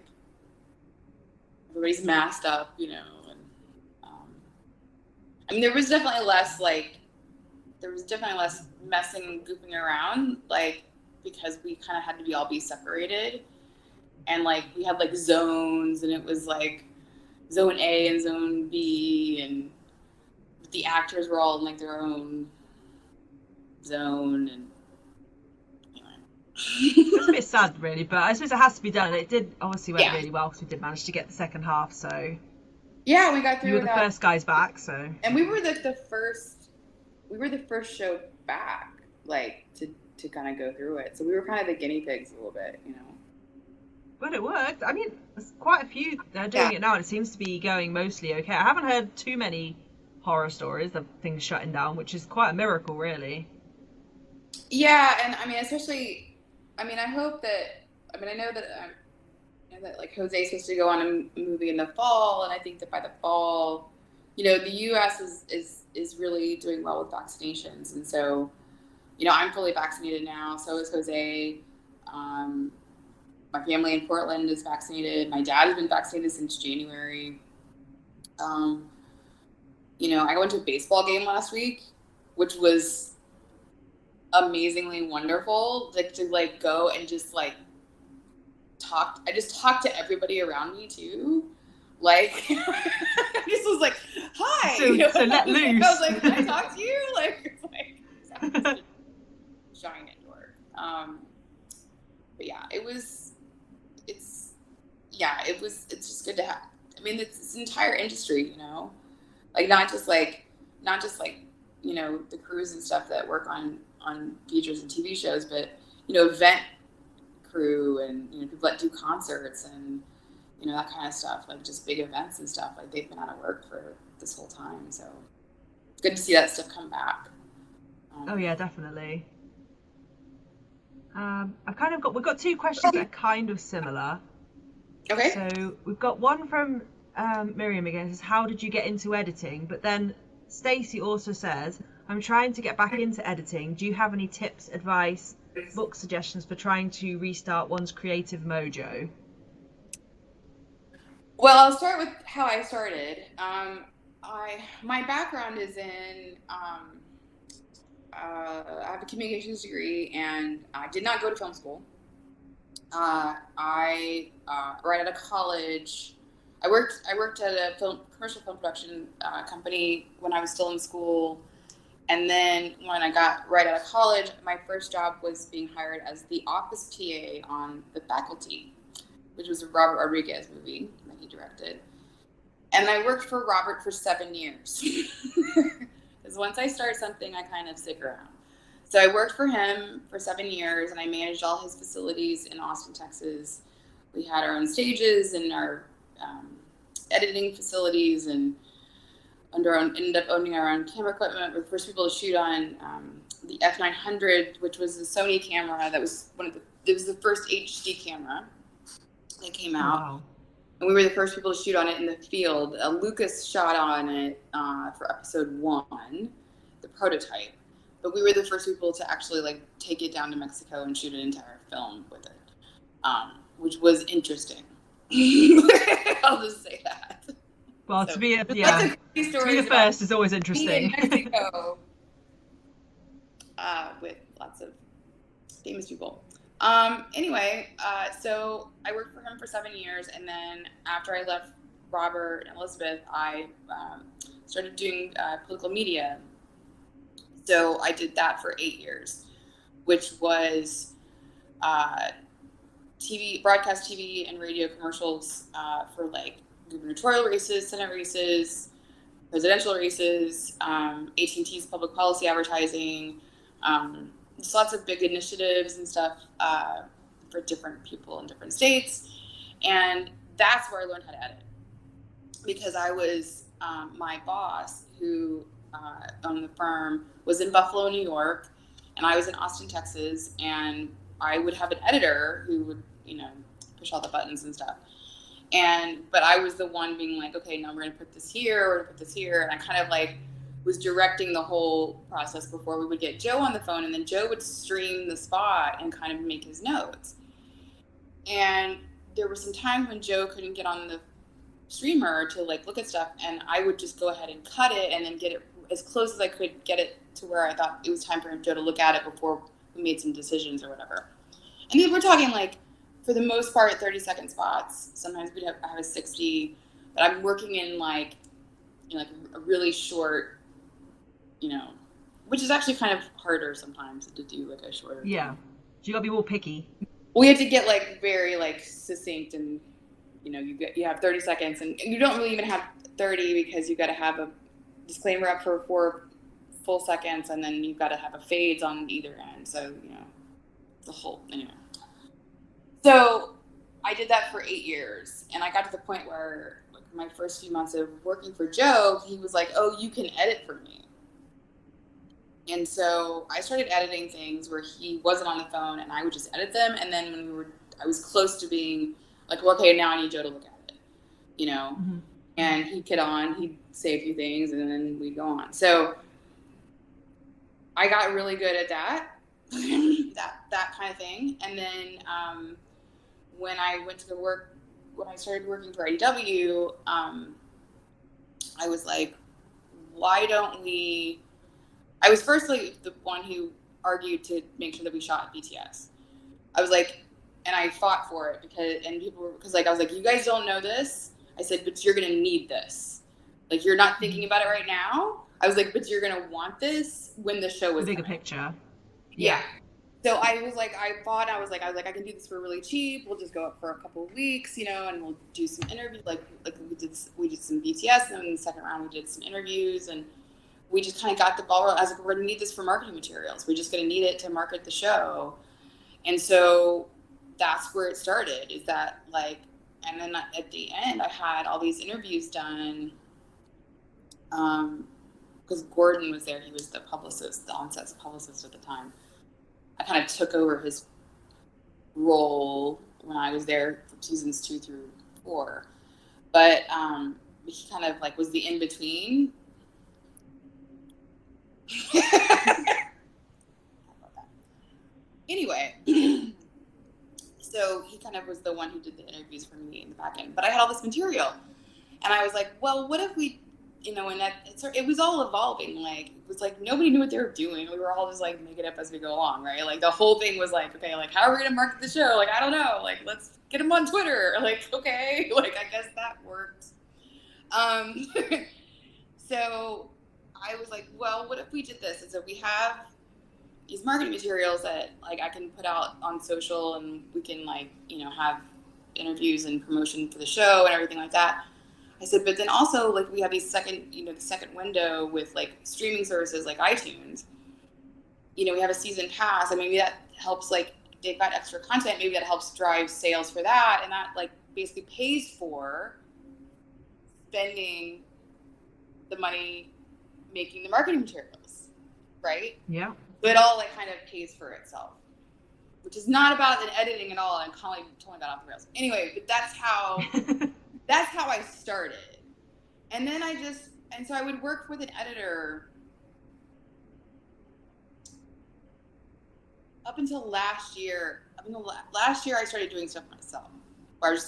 everybody's masked up, you know, and I mean, there was definitely less messing and goofing around, like, because we kind of had to all be separated, and like we had like zones, and it was like Zone A and Zone B, and the actors were all in like their own zone, and anyway. It's a bit sad, really, but I suppose it has to be done. And it did obviously went really well because we did manage to get the second half. So yeah, we got through. You were the first guys back, so. And we were the first. We were the first show back, like to kind of go through it. So we were kind of the guinea pigs a little bit, you know. But it worked. I mean, there's quite a few that are doing it now, and it seems to be going mostly okay. I haven't heard too many horror stories of things shutting down, which is quite a miracle, really. Yeah, and I mean, especially, I mean, I hope that, I mean, I know that like Jose's supposed to go on a movie in the fall, and I think that by the fall, you know, the U.S. is really doing well with vaccinations, and so, you know, I'm fully vaccinated now. So is Jose. My family in Portland is vaccinated. My dad has been vaccinated since January. You know, I went to a baseball game last week, which was amazingly wonderful. Like to like go and just like talk. I just talked to everybody around me too. Like I just was like, "Hi." So, you know? So let loose. I was like, "Can I talk to you?" Like, it's like giant door. But yeah, it's just good to have. I mean, it's this entire industry, you know, like not just like, you know, the crews and stuff that work on features and TV shows, but, you know, event crew and, you know, people that do concerts and, you know, that kind of stuff, like just big events and stuff. Like they've been out of work for this whole time. So it's good to see that stuff come back. Oh yeah, definitely. We've got two questions that are kind of similar. Okay. So we've got one from Miriam again. It says, how did you get into editing? But then Stacey also says, I'm trying to get back into editing. Do you have any tips, advice, book suggestions for trying to restart one's creative mojo? Well, I'll start with how I started. My background is in I have a communications degree, and I did not go to film school. Right out of college, I worked at a commercial film production company when I was still in school, and then when I got right out of college, my first job was being hired as the office TA on The Faculty, which was a Robert Rodriguez movie that he directed. And I worked for Robert for 7 years. Because once I start something, I kind of stick around. So I worked for him for 7 years, and I managed all his facilities in Austin, Texas. We had our own stages and our editing facilities, and ended up owning our own camera equipment. We're the first people to shoot on the F900, which was the Sony camera. That was it was the first HD camera that came out. Wow. And we were the first people to shoot on it in the field. Lucas shot on it for episode 1, the prototype. But we were the first people to actually take it down to Mexico and shoot an entire film with it, which was interesting. I'll just say that. Well, to be the first is always interesting. In Mexico, with lots of famous people. Anyway, so I worked for him for 7 years, and then after I left Robert and Elizabeth, I started doing political media. So I did that for 8 years, which was broadcast TV and radio commercials for gubernatorial races, Senate races, presidential races, AT&T's public policy advertising, just lots of big initiatives and stuff for different people in different states. And that's where I learned how to edit, because I was my boss who owned the firm was in Buffalo, New York, and I was in Austin, Texas, and I would have an editor who would, push all the buttons and stuff. But I was the one being like, okay, now we're going to put this here, we're going to put this here. And I kind of was directing the whole process before we would get Joe on the phone, and then Joe would stream the spot and kind of make his notes. And there were some times when Joe couldn't get on the streamer to look at stuff, and I would just go ahead and cut it and then get it as close as I could get it to where I thought it was time for Joe to look at it before we made some decisions or whatever. And then we're talking for the most part 30-second spots. Sometimes I have a 60, but I'm working in a really short, which is actually kind of harder sometimes to do a shorter. Yeah, so you gotta be more picky. We have to get very succinct, and you have 30 seconds, and you don't really even have 30 because you got to have a disclaimer up for 4 full seconds, and then you've got to have a fades on either end. So the whole anyway. So I did that for 8 years, and I got to the point where my first few months of working for Joe, he was like, "Oh, you can edit for me." And so I started editing things where he wasn't on the phone, and I would just edit them. And then when I was close to being okay, now I need Joe to look at it, Mm-hmm. And he'd say a few things, and then we'd go on. So I got really good at that, that kind of thing. And then when I started working for IDW, I was like, why don't we? I was firstly the one who argued to make sure that we shot BTS. I was like, and I fought for it because I was like, you guys don't know this. I said, but you're going to need this. You're not thinking about it right now. I was like, but you're going to want this when the show is the bigger coming. picture. Yeah. So I was like, I can do this for really cheap. We'll just go up for a couple of weeks, and we'll do some interviews. We did some BTS, and then in the second round we did some interviews, and we just kind of got the ball rolling. I was like, we're going to need this for marketing materials. We're just going to need it to market the show. And so that's where it started, is that and then at the end I had all these interviews done, because Gordon was there. He was the publicist, the on-set publicist at the time. I kind of took over his role when I was there from seasons 2 through 4. But he kind of like was the in-between. Anyway, so he kind of was the one who did the interviews for me in the back end. But I had all this material. And I was like, well, what if we, and it was all evolving. Like, it was like nobody knew what they were doing. We were all just like making it up as we go along, right? Like the whole thing was like, okay, like how are we going to market the show? Like, I don't know. Like, let's get them on Twitter. Like, okay, like I guess that worked. So I was like, well, what if we did this? And so we have these marketing materials that like I can put out on social, and we can like, have interviews and promotion for the show and everything like that. I said, but then also like we have these the second window with like streaming services like iTunes. We have a season pass, and maybe that helps, like they've got extra content, maybe that helps drive sales for that, and that like basically pays for spending the money making the marketing materials, right? Yeah. So it all like kind of pays for itself, which is not about the editing at all. And Colleen totally got off the rails. Anyway, but that's how I started. And then so I would work with an editor up until last year. Last year I started doing stuff myself. Where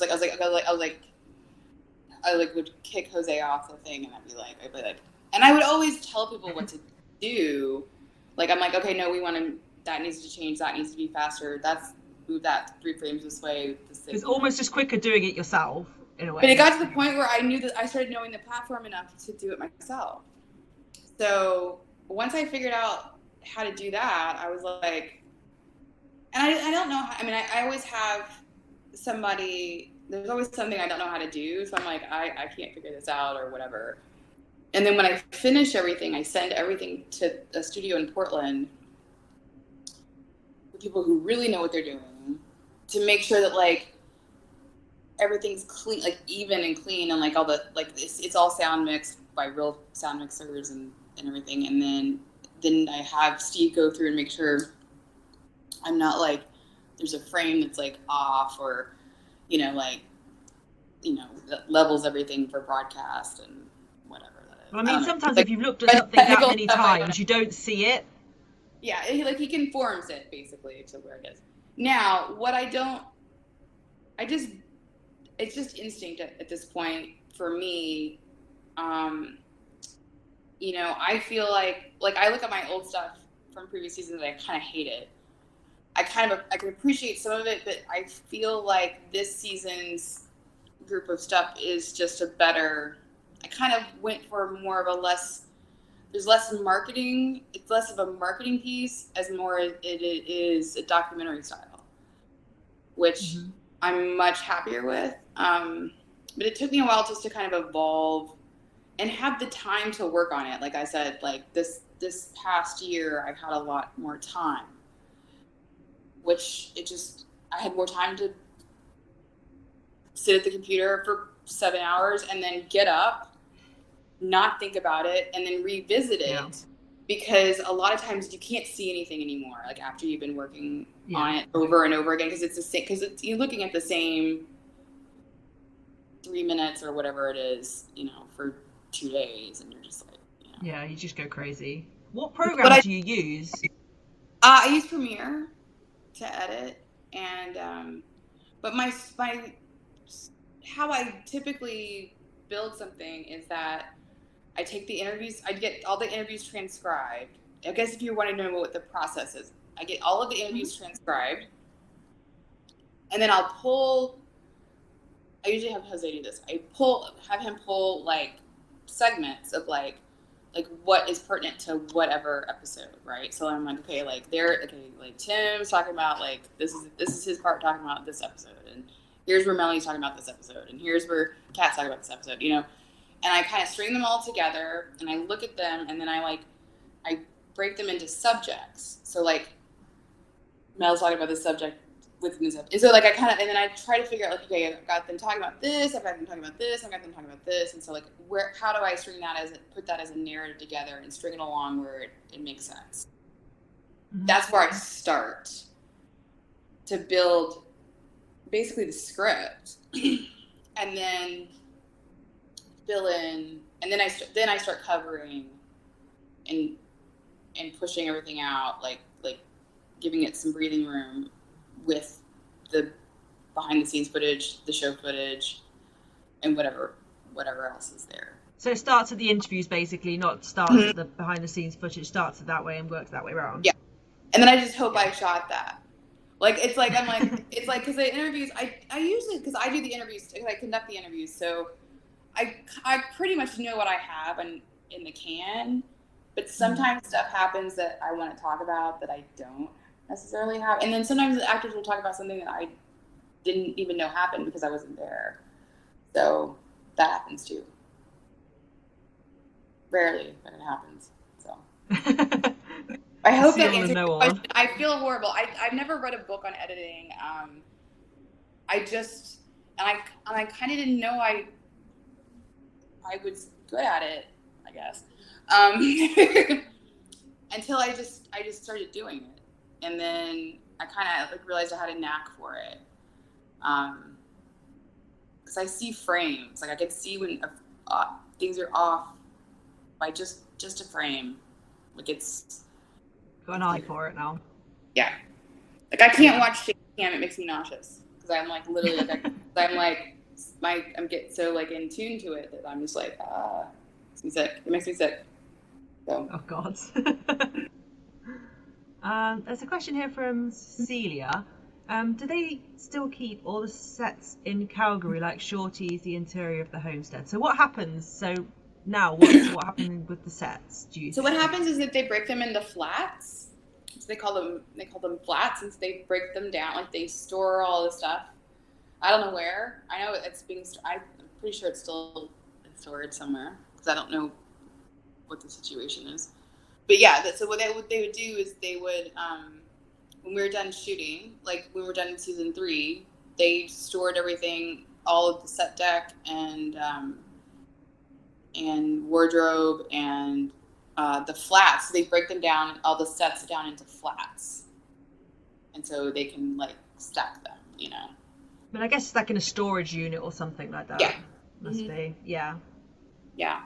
I would kick Jose off the thing, and I'd be like, and I would always tell people what to do. Like, I'm like, okay, no, that needs to change. That needs to be faster. Move that 3 frames this way. It's almost just quicker doing it yourself, in a way. But it got to the point where I knew that I started knowing the platform enough to do it myself. So once I figured out how to do that, I was like, and I don't know how, I always have somebody, there's always something I don't know how to do. So I'm like, I can't figure this out or whatever. And then when I finish everything, I send everything to a studio in Portland for people who really know what they're doing, to make sure that like everything's clean, like even and clean, and like all the like it's all sound mixed by real sound mixers and everything. And then I have Steve go through and make sure I'm not like there's a frame that's like off, or that levels everything for broadcast and whatever. Well, sometimes if you've looked at something that many times, you don't see it. Yeah, he conforms it basically to where it is. Now, it's just instinct at this point for me. I feel like I look at my old stuff from previous seasons and I kind of hate it. I can appreciate some of it, but I feel like this season's group of stuff is just a better. I kind of went for more of there's less marketing. It's less of a marketing piece as more it is a documentary style, which I'm much happier with. But it took me a while just to kind of evolve and have the time to work on it. Like I said, like this past year, I've had a lot more time, which I had more time to sit at the computer for 7 hours and then get up, not think about it, and then revisit it. Yeah. Because a lot of times you can't see anything anymore, like after you've been working on it over and over again, because it's the same. Because you're looking at the same 3 minutes or whatever it is, for 2 days, and you're just like, Yeah, you just go crazy. What program do you use? I use Premiere to edit, and but my how I typically build something is that I take the interviews, I get all the interviews transcribed. I guess if you want to know what the process is, I get all of the interviews transcribed, and then I usually have Jose do this. Have him pull like segments of like what is pertinent to whatever episode, right? So I'm like, like Tim's talking about like this is his part talking about this episode, and here's where Melanie's talking about this episode, and here's where Kat's talking about this episode, And I kind of string them all together, and I look at them, and then I break them into subjects. So like Mel's talking about this subject within this episode. And so like and then I try to figure out like, okay, I've got them talking about this, I've got them talking about this, I've got them talking about this, and so like how do I put that as a narrative together and string it along where it makes sense? Mm-hmm. That's where I start to build basically the script, and then fill in, and then I start covering and pushing everything out, like giving it some breathing room with the behind the scenes footage, the show footage, and whatever else is there. So it starts at the interviews basically, not starts at the behind the scenes footage, starts it that way and works that way around. Yeah. And then I just hope I shot that. Like, it's like, I'm like, it's like, because the interviews, I usually, because I do the interviews, I conduct the interviews, so I pretty much know what I have in the can, but sometimes stuff happens that I want to talk about that I don't necessarily have. And then sometimes the actors will talk about something that I didn't even know happened because I wasn't there. So that happens too. Rarely, but it happens. So I hope that answers your question. I feel horrible. I've never read a book on editing. I kind of didn't know I was good at it, I guess. Until I just started doing it. And then I kind of like realized I had a knack for it. Because I see frames. Like I can see when things are off by just a frame. Like it's got an eye for it now. Yeah. Like I can't watch shaky cam. It makes me nauseous. Because I'm like literally I'm getting so like in tune to it that I'm just like makes me sick. It makes me sick. So. Oh God. There's a question here from Celia. Do they still keep all the sets in Calgary, like Shorty's, the interior of the homestead? So what happens? So now, what happened with the sets? What happens is that they break them into flats. So they call them flats, and so they break them down. Like they store all the stuff. I don't know where. I know it's being. I'm pretty sure it's still stored somewhere because I don't know what the situation is. But yeah, so what they would do is they would, when we were done shooting, like when we were done in season 3, they stored everything, all of the set deck and wardrobe and the flats. So they break them down, all the sets down into flats, and so they can like stack them, you know. But I guess it's like in a storage unit or something like that. Yeah, must be. Yeah. Yeah.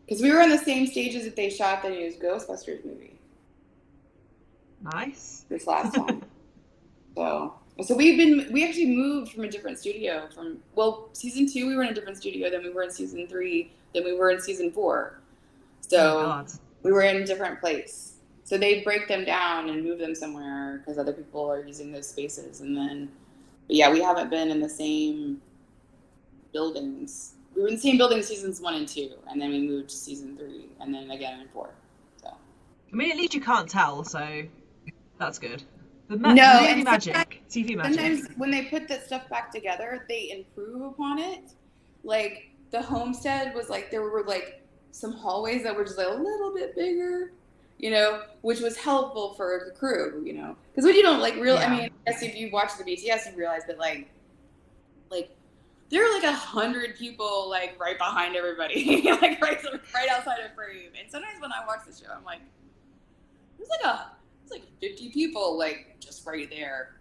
Because we were on the same stages that they shot the new Ghostbusters movie. Nice. This last time. So we actually moved from a different studio season 2 we were in a different studio, then we were in season 3, then we were in season 4. So we were in a different place. So they break them down and move them somewhere because other people are using those spaces. And then, but yeah, we haven't been in the same buildings. We were in the same building seasons 1 and 2, and then we moved to season 3, and then again in 4. So, I mean, at least you can't tell, so that's good. TV magic. Sometimes when they put that stuff back together, they improve upon it. Like the homestead was like there were like some hallways that were just like a little bit bigger, you know, which was helpful for the crew, you know, because when you don't like real, I mean, I guess if you watch the BTS, you realize that like. There are like 100 people like right behind everybody, like right outside of frame. And sometimes when I watch the show, I'm like, there's like 50 people like just right there.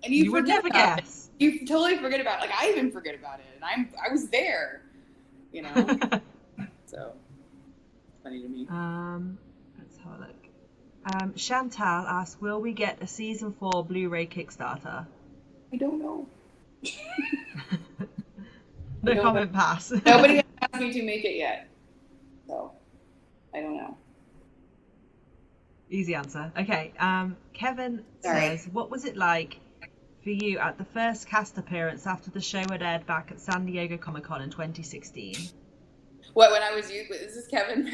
And you would never guess. You totally forget about it. Like I even forget about it, and I was there, you know. So it's funny to me. Let's have a look. Chantal asks, will we get a season 4 Blu-ray Kickstarter? I don't know. No comment pass. Nobody has asked me to make it yet, so I don't know. Easy answer. Okay. Kevin says, what was it like for you at the first cast appearance after the show had aired back at San Diego Comic-Con in 2016? What, when I was you? Is this Kevin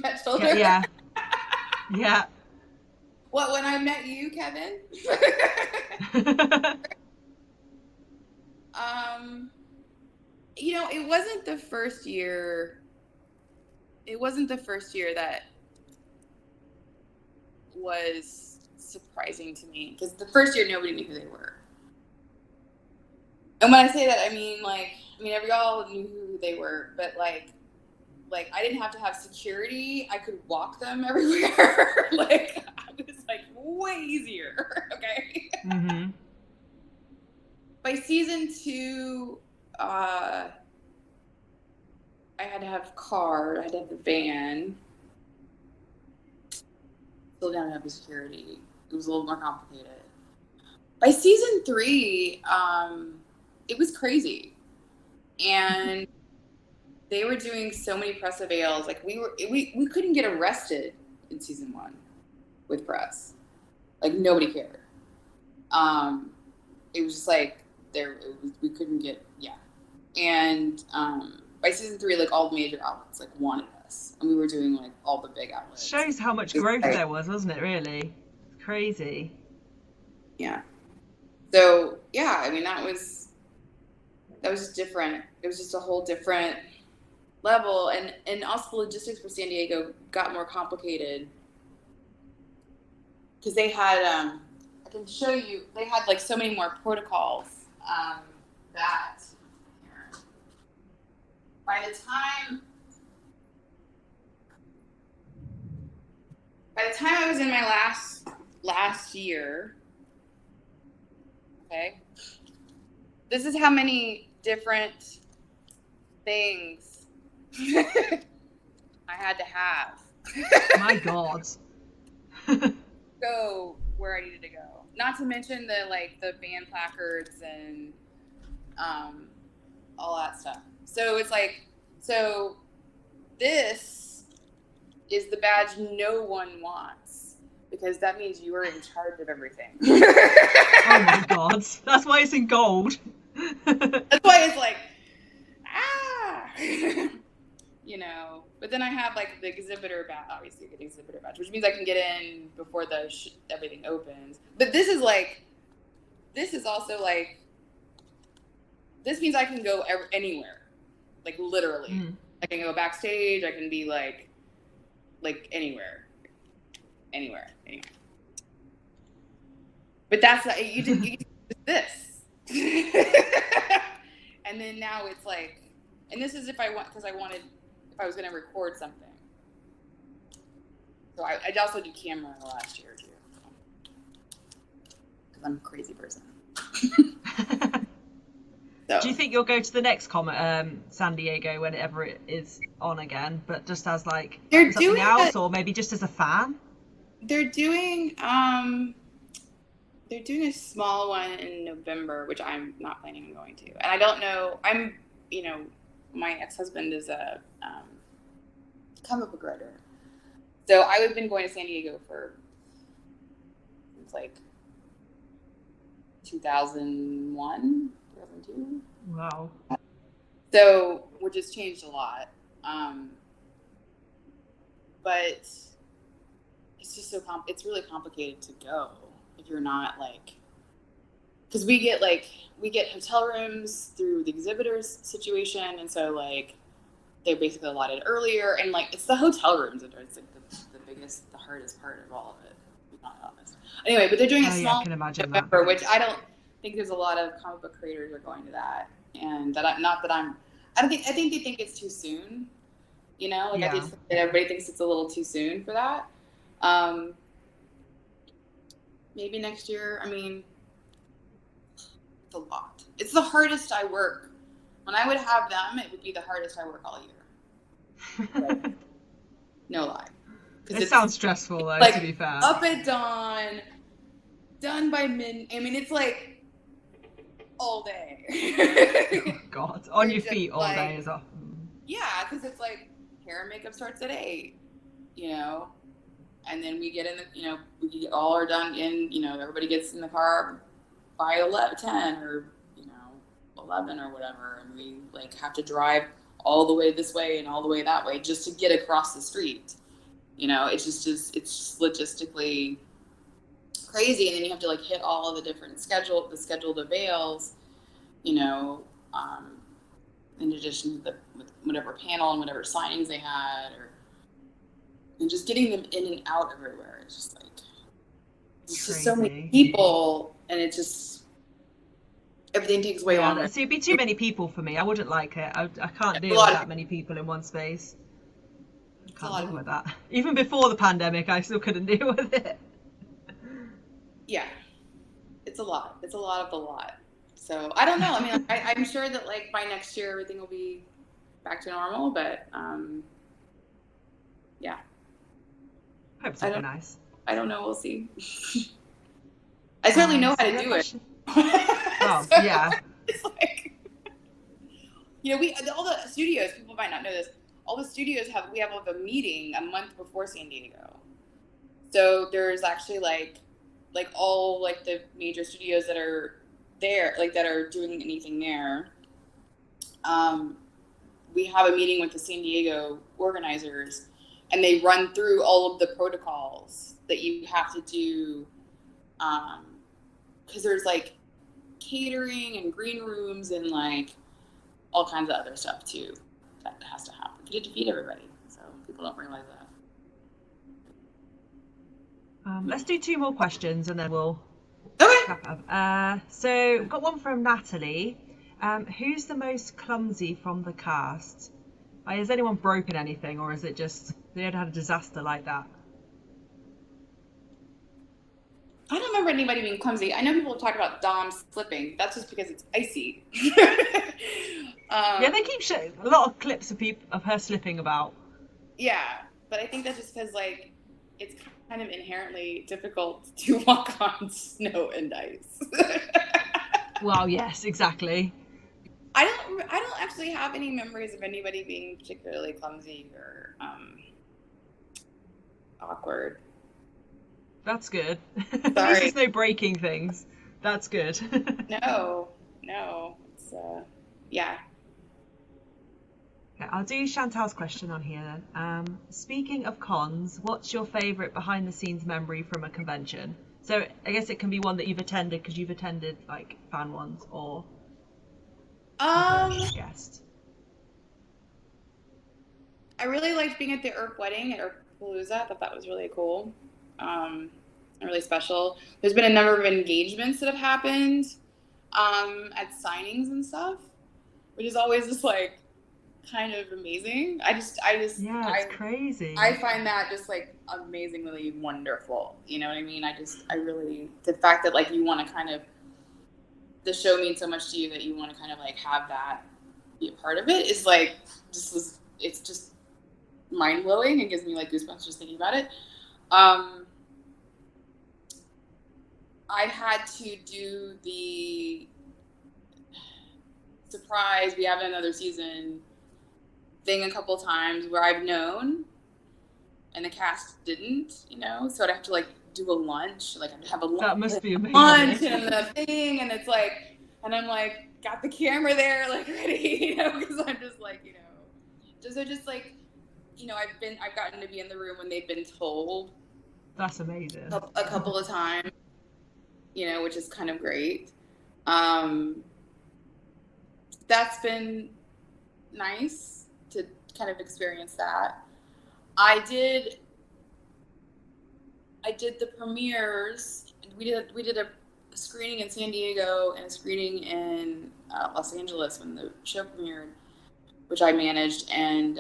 Batchelder? Yeah. Yeah. What, when I met you, Kevin? You know, it wasn't the first year that was surprising to me because the first year nobody knew who they were. And when I say that, I mean we all knew who they were, but like I didn't have to have security. I could walk them everywhere. Like it was like way easier. Okay. Mm-hmm. By season 2, I had to have a car. I had to have the van. Still didn't have the security. It was a little more complicated. By season 3, it was crazy, and they were doing so many press avails. Like we couldn't get arrested in season 1 with press. Like nobody cared. It was just like we couldn't get and by season 3, like all the major outlets like wanted us, and we were doing like all the big outlets. Shows how much growth there was, wasn't it? Really crazy. Yeah. So yeah, I mean that was different. It was just a whole different level, and also the logistics for San Diego got more complicated because they had I can show you, they had like so many more protocols that by the time I was in my last year, okay, this is how many different things I had to have. My God. Go where I needed to go. Not to mention the band placards and all that stuff. So it's like, this is the badge no one wants, because that means you are in charge of everything. Oh my God. That's why it's in gold. That's why it's like, but then I have like the exhibitor badge, obviously the exhibitor badge, which means I can get in before everything opens. But this is also like, this means I can go anywhere, like literally. Mm. I can go backstage. I can be like anywhere. But that's you did this, and then now it's like, and this is if I was going to record something. So I also do camera last year too, because I'm a crazy person. So. Do you think you'll go to the next San Diego whenever it is on again, but just as like something else, or maybe just as a fan? They're doing a small one in November, which I'm not planning on going to. And I don't know. My ex-husband is a comic book writer, so I've been going to San Diego since like 2001. 2002. Wow. So, which has changed a lot. But it's just it's really complicated to go if you're not like, because we get hotel rooms through the exhibitors situation, and so like they're basically allotted earlier, and like it's the hotel rooms that are like the hardest part of all of it, to be honest. Anyway, but they're doing a small November, which I don't think there's a lot of comic book creators are going to that, and I think they think it's too soon, I just think that everybody thinks it's a little too soon for that. Maybe next year. I mean, it's a lot. It's the hardest I work. When I would have them, it would be the hardest I work all year. Like, no lie. It sounds stressful, though, to be fair. Up at dawn, done by midnight. I mean, it's like all day. Oh, God. On your feet all day as well. Yeah, because it's like hair and makeup starts at 8, and then we get in we all are done in, everybody gets in the car by 10 or, 11 or whatever. And we like have to drive all the way this way and all the way that way just to get across the street. It's just logistically crazy. And then you have to like hit all of the different scheduled avails, in addition to with whatever panel and whatever signings they had, and just getting them in and out everywhere. It's just like, it's just so many people, and it just everything takes way longer. See, it'd be too many people for me. I wouldn't like it. I can't deal with that many people in one space. I can't deal with that. Even before the pandemic, I still couldn't deal with it. Yeah, it's a lot. It's a lot of the lot. So I don't know. I mean, I'm sure that like by next year everything will be back to normal, but yeah. Hope so. Be nice. I don't know. We'll see. I certainly know how to do it. Oh, so, yeah. It's like, you know, all the studios, people might not know this, all the studios we have like a meeting a month before San Diego. So there's actually like all like the major studios that are there, like that are doing anything there. We have a meeting with the San Diego organizers, and they run through all of the protocols that you have to do, because there's like catering and green rooms and like all kinds of other stuff too that has to happen to feed everybody. So people don't realize that. Let's do 2 more questions and then we'll wrap up. So we've got one from Natalie. Who's the most clumsy from the cast? Has anyone broken anything, or is it just they had a disaster like that? I don't remember anybody being clumsy. I know people talk about Dom slipping. That's just because it's icy. Yeah, they keep showing a lot of clips of her slipping about. Yeah, but I think that's just because like it's kind of inherently difficult to walk on snow and ice. Well, yes, exactly. I don't actually have any memories of anybody being particularly clumsy or awkward. That's good. At least there's no breaking things. That's good. No. It's yeah. Okay, I'll do Chantal's question on here then. Speaking of cons, what's your favourite behind the scenes memory from a convention? So I guess it can be one that you've attended because you've attended like fan ones or guest. I really liked being at the Earp wedding at EarpSista. I thought that was really cool. Really special. There's been a number of engagements that have happened at signings and stuff, which is always just like kind of amazing. It's crazy. I find that just like amazingly wonderful. You know what I mean? I really, the fact that like you want to kind of, the show means so much to you that you want to kind of like have that be a part of it is like, it's just mind blowing. It gives me like goosebumps just thinking about it. I had to do the surprise, we have another season thing a couple times where I've known and the cast didn't, you know, so I'd have to like do a lunch, like I'd have a lunch. That must be amazing. Lunch and the thing, and it's like, and I'm like, got the camera there, like ready, you know, because I'm just like, you know, just like, you know, I've gotten to be in the room when they've been told. That's amazing. A couple of times, you know, which is kind of great. That's been nice to kind of experience that. I did the premieres. We did a screening in San Diego and a screening in Los Angeles when the show premiered, which I managed, and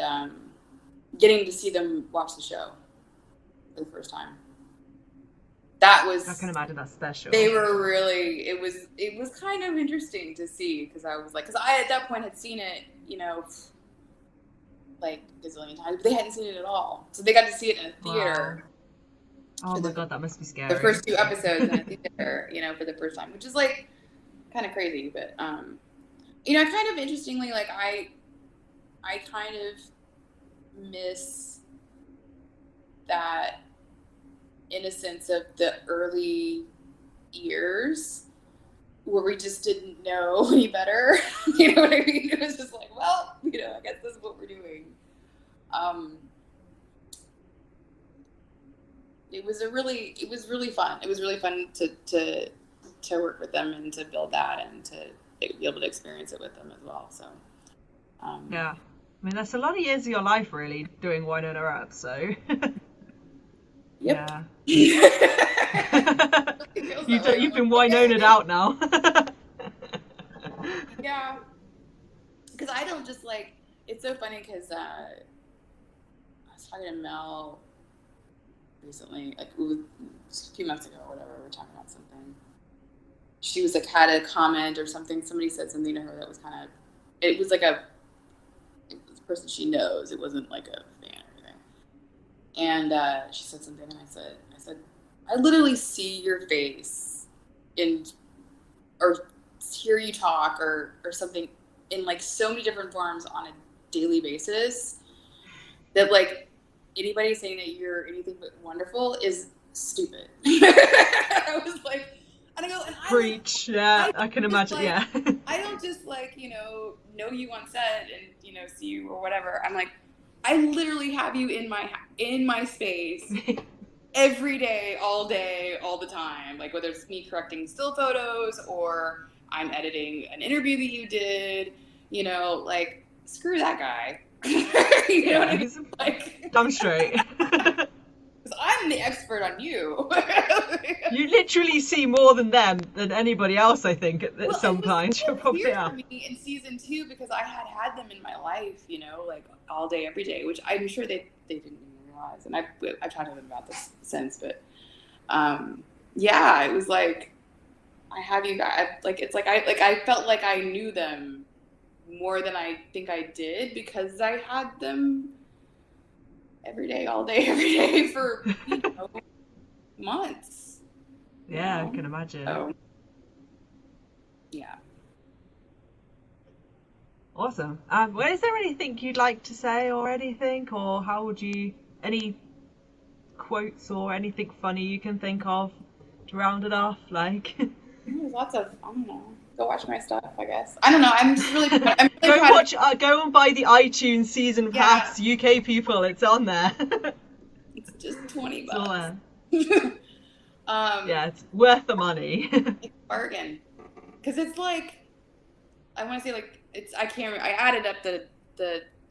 getting to see them watch the show for the first time. That was, I can imagine that's special. They were really, it was kind of interesting to see, because I was like, because I at that point had seen it, you know, like a gazillion times, but they hadn't seen it at all. So they got to see it in a theater. Wow. Oh my God, that must be scary. The first 2 episodes in a theater, you know, for the first time, which is like kind of crazy, but you know, kind of interestingly, like I kind of miss that innocence of the early years where we just didn't know any better. You know what I mean? It was just like, well, you know, I guess this is what we're doing. It was really fun. It was really fun to work with them and to build that and to be able to experience it with them as well. So yeah, I mean, that's a lot of years of your life really doing Wynonna Earp, so yep. Yeah. You've been Wynnona'd out now. Yeah. Because I don't just like, it's so funny because I was talking to Mel recently, like it was a few months ago or whatever, we were talking about something. She was like, had a comment or something, somebody said something to her that was kind of, it was like it was a person she knows, it wasn't like a fan or anything. And she said something and I said, I literally see your face or hear you talk or something in like so many different forms on a daily basis that like anybody saying that you're anything but wonderful is stupid. I was like, and I go, and preach. I can imagine. Like, yeah. I don't just like, know you on set and, see you or whatever. I'm like, I literally have you in my space every day, all the time. Like whether it's me correcting still photos or I'm editing an interview that you did, like screw that guy. You know what I mean? Like, I'm straight. Because I'm the expert on you. You literally see more than anybody else, I think, at some point. It was weird for me in season 2 because I had them in my life, like all day, every day, which I'm sure they didn't even realize. And I've talked to them about this since, but yeah, it was like, I have you guys, like, it's like I felt like I knew them more than I think I did because I had them every day, all day, every day for, months. Yeah, I can imagine. So, yeah. Awesome. Well, is there anything you'd like to say or anything, or how would you, any quotes or anything funny you can think of to round it off? Like, there's lots of, I don't know. Go watch my stuff, I guess. I don't know. I'm just really. Go and buy the iTunes season pass, UK people. It's on there. It's just $20. It's all there. Yeah, it's worth the money. It's a bargain, because it's like, I want to say like it's. I can't. I added up the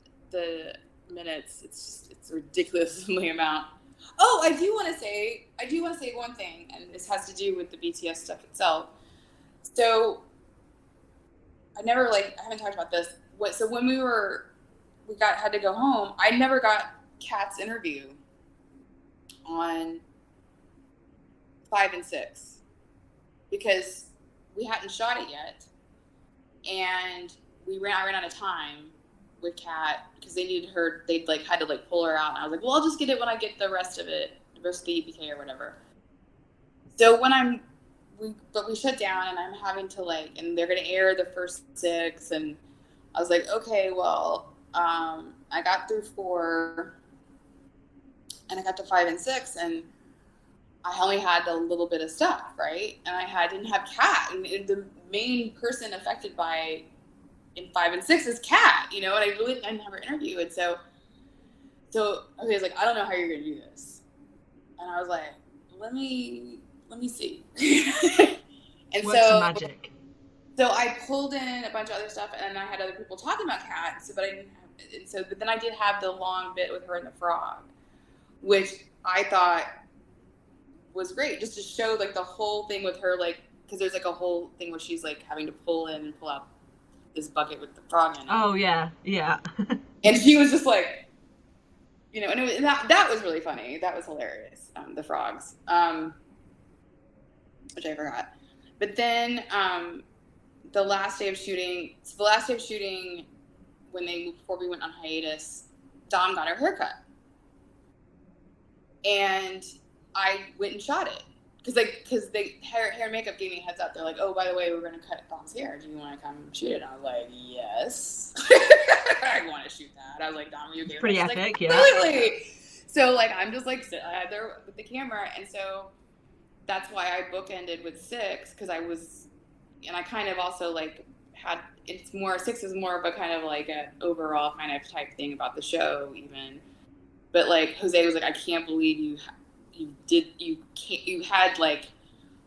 minutes. It's a ridiculously amount. Oh, I do want to say one thing, and this has to do with the BTS stuff itself. So I haven't talked about this. So when had to go home, I never got Kat's interview on 5 and 6 because we hadn't shot it yet, and I ran out of time with Kat because they needed her. They'd had to pull her out, and I was like, well, I'll just get it when I get the rest of the EPK or whatever. So when we shut down, and I'm having to and they're gonna air the first 6, and I was like, okay, well, I got through 4, and I got to 5 and 6, and I only had a little bit of stuff, right? And I didn't have Kat, and the main person affected by in 5 and 6 is Kat, and I really didn't have her interview, and so okay, I was like, I don't know how you're gonna do this, and I was like, let me see. And Works of magic. So I pulled in a bunch of other stuff, and I had other people talking about Kat. So, but then I did have the long bit with her and the frog, which I thought was great, just to show the whole thing with her, because there's a whole thing where she's having to pull in and pull out this bucket with the frog in it. Oh yeah. And she was just and that was really funny. That was hilarious. The frogs, which I forgot. But then the last day of shooting, before we went on hiatus, Dom got her haircut. And I went and shot it. Because hair and makeup gave me a heads up. They're like, oh, by the way, we're going to cut Dom's hair. Do you want to come shoot it? And I was like, yes. I want to shoot that. I was like, Dom, are you okay? Pretty epic, yeah. Absolutely. So, I'm just sitting there with the camera. And so that's why I bookended with 6, because I kind of also had, 6 is more of a kind of an overall kind of type thing about the show even. But Jose was I can't believe you had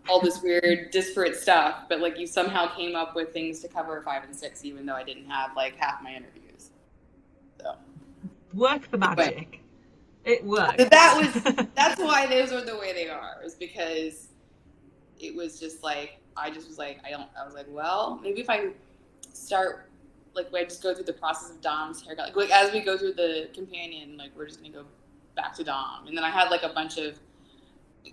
all this weird disparate stuff, but you somehow came up with things to cover 5 and 6, even though I didn't have half my interviews. So work the magic. It worked. But that's why those are the way they are, is because it was just like, I was like, well, maybe if I start, like, I just go through the process of Dom's haircut, like as we go through the companion, like, we're just gonna go back to Dom. And then I had like a bunch of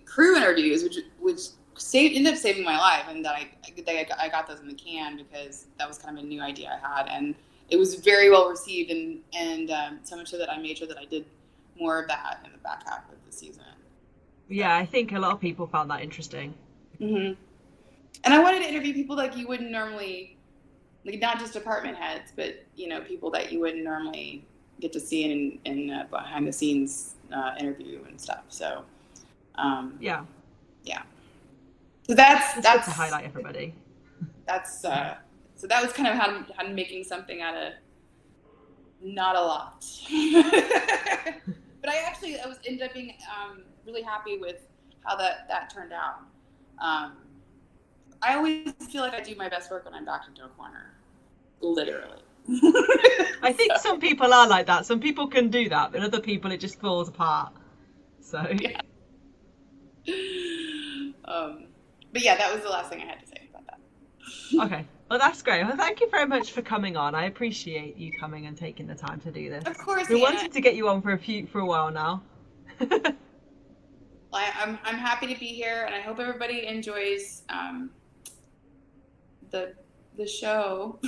crew interviews, which ended up saving my life, and that I got those in the can because that was kind of a new idea I had, and it was very well received, and so much so that I made sure that I did more of that in the back half of the season. Yeah, I think a lot of people found that interesting. Mm-hmm. And I wanted to interview people like you wouldn't normally, like not just department heads, but people that you wouldn't normally get to see in behind the scenes interview and stuff. So yeah. So that's good to highlight everybody. That's so that was kind of how I'm making something out of not a lot. But I ended up being really happy with how that turned out. I always feel like I do my best work when I'm backed into a corner, literally. I think some people are like that. Some people can do that, but other people it just falls apart. So yeah. But yeah, that was the last thing I had to say about that. Okay. Well, that's great. Well, thank you very much for coming on. I appreciate you coming and taking the time to do this. Of course, we wanted to get you on for a while now. I'm happy to be here, and I hope everybody enjoys the show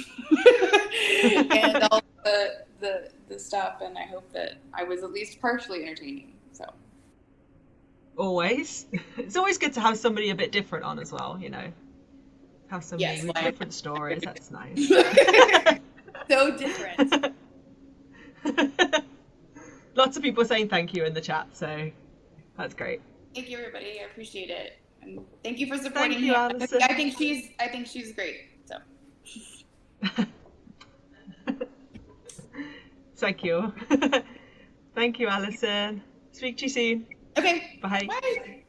and all the stuff. And I hope that I was at least partially entertaining. So always, it's always good to have somebody a bit different on as well. Have somebody with different stories. That's nice. So different. Lots of people saying thank you in the chat, so that's great. Thank you, everybody. I appreciate it, and thank you for supporting me. Allison. I think she's great. So. Thank you. Thank you, Allison. Speak to you soon. Okay. Bye. Bye.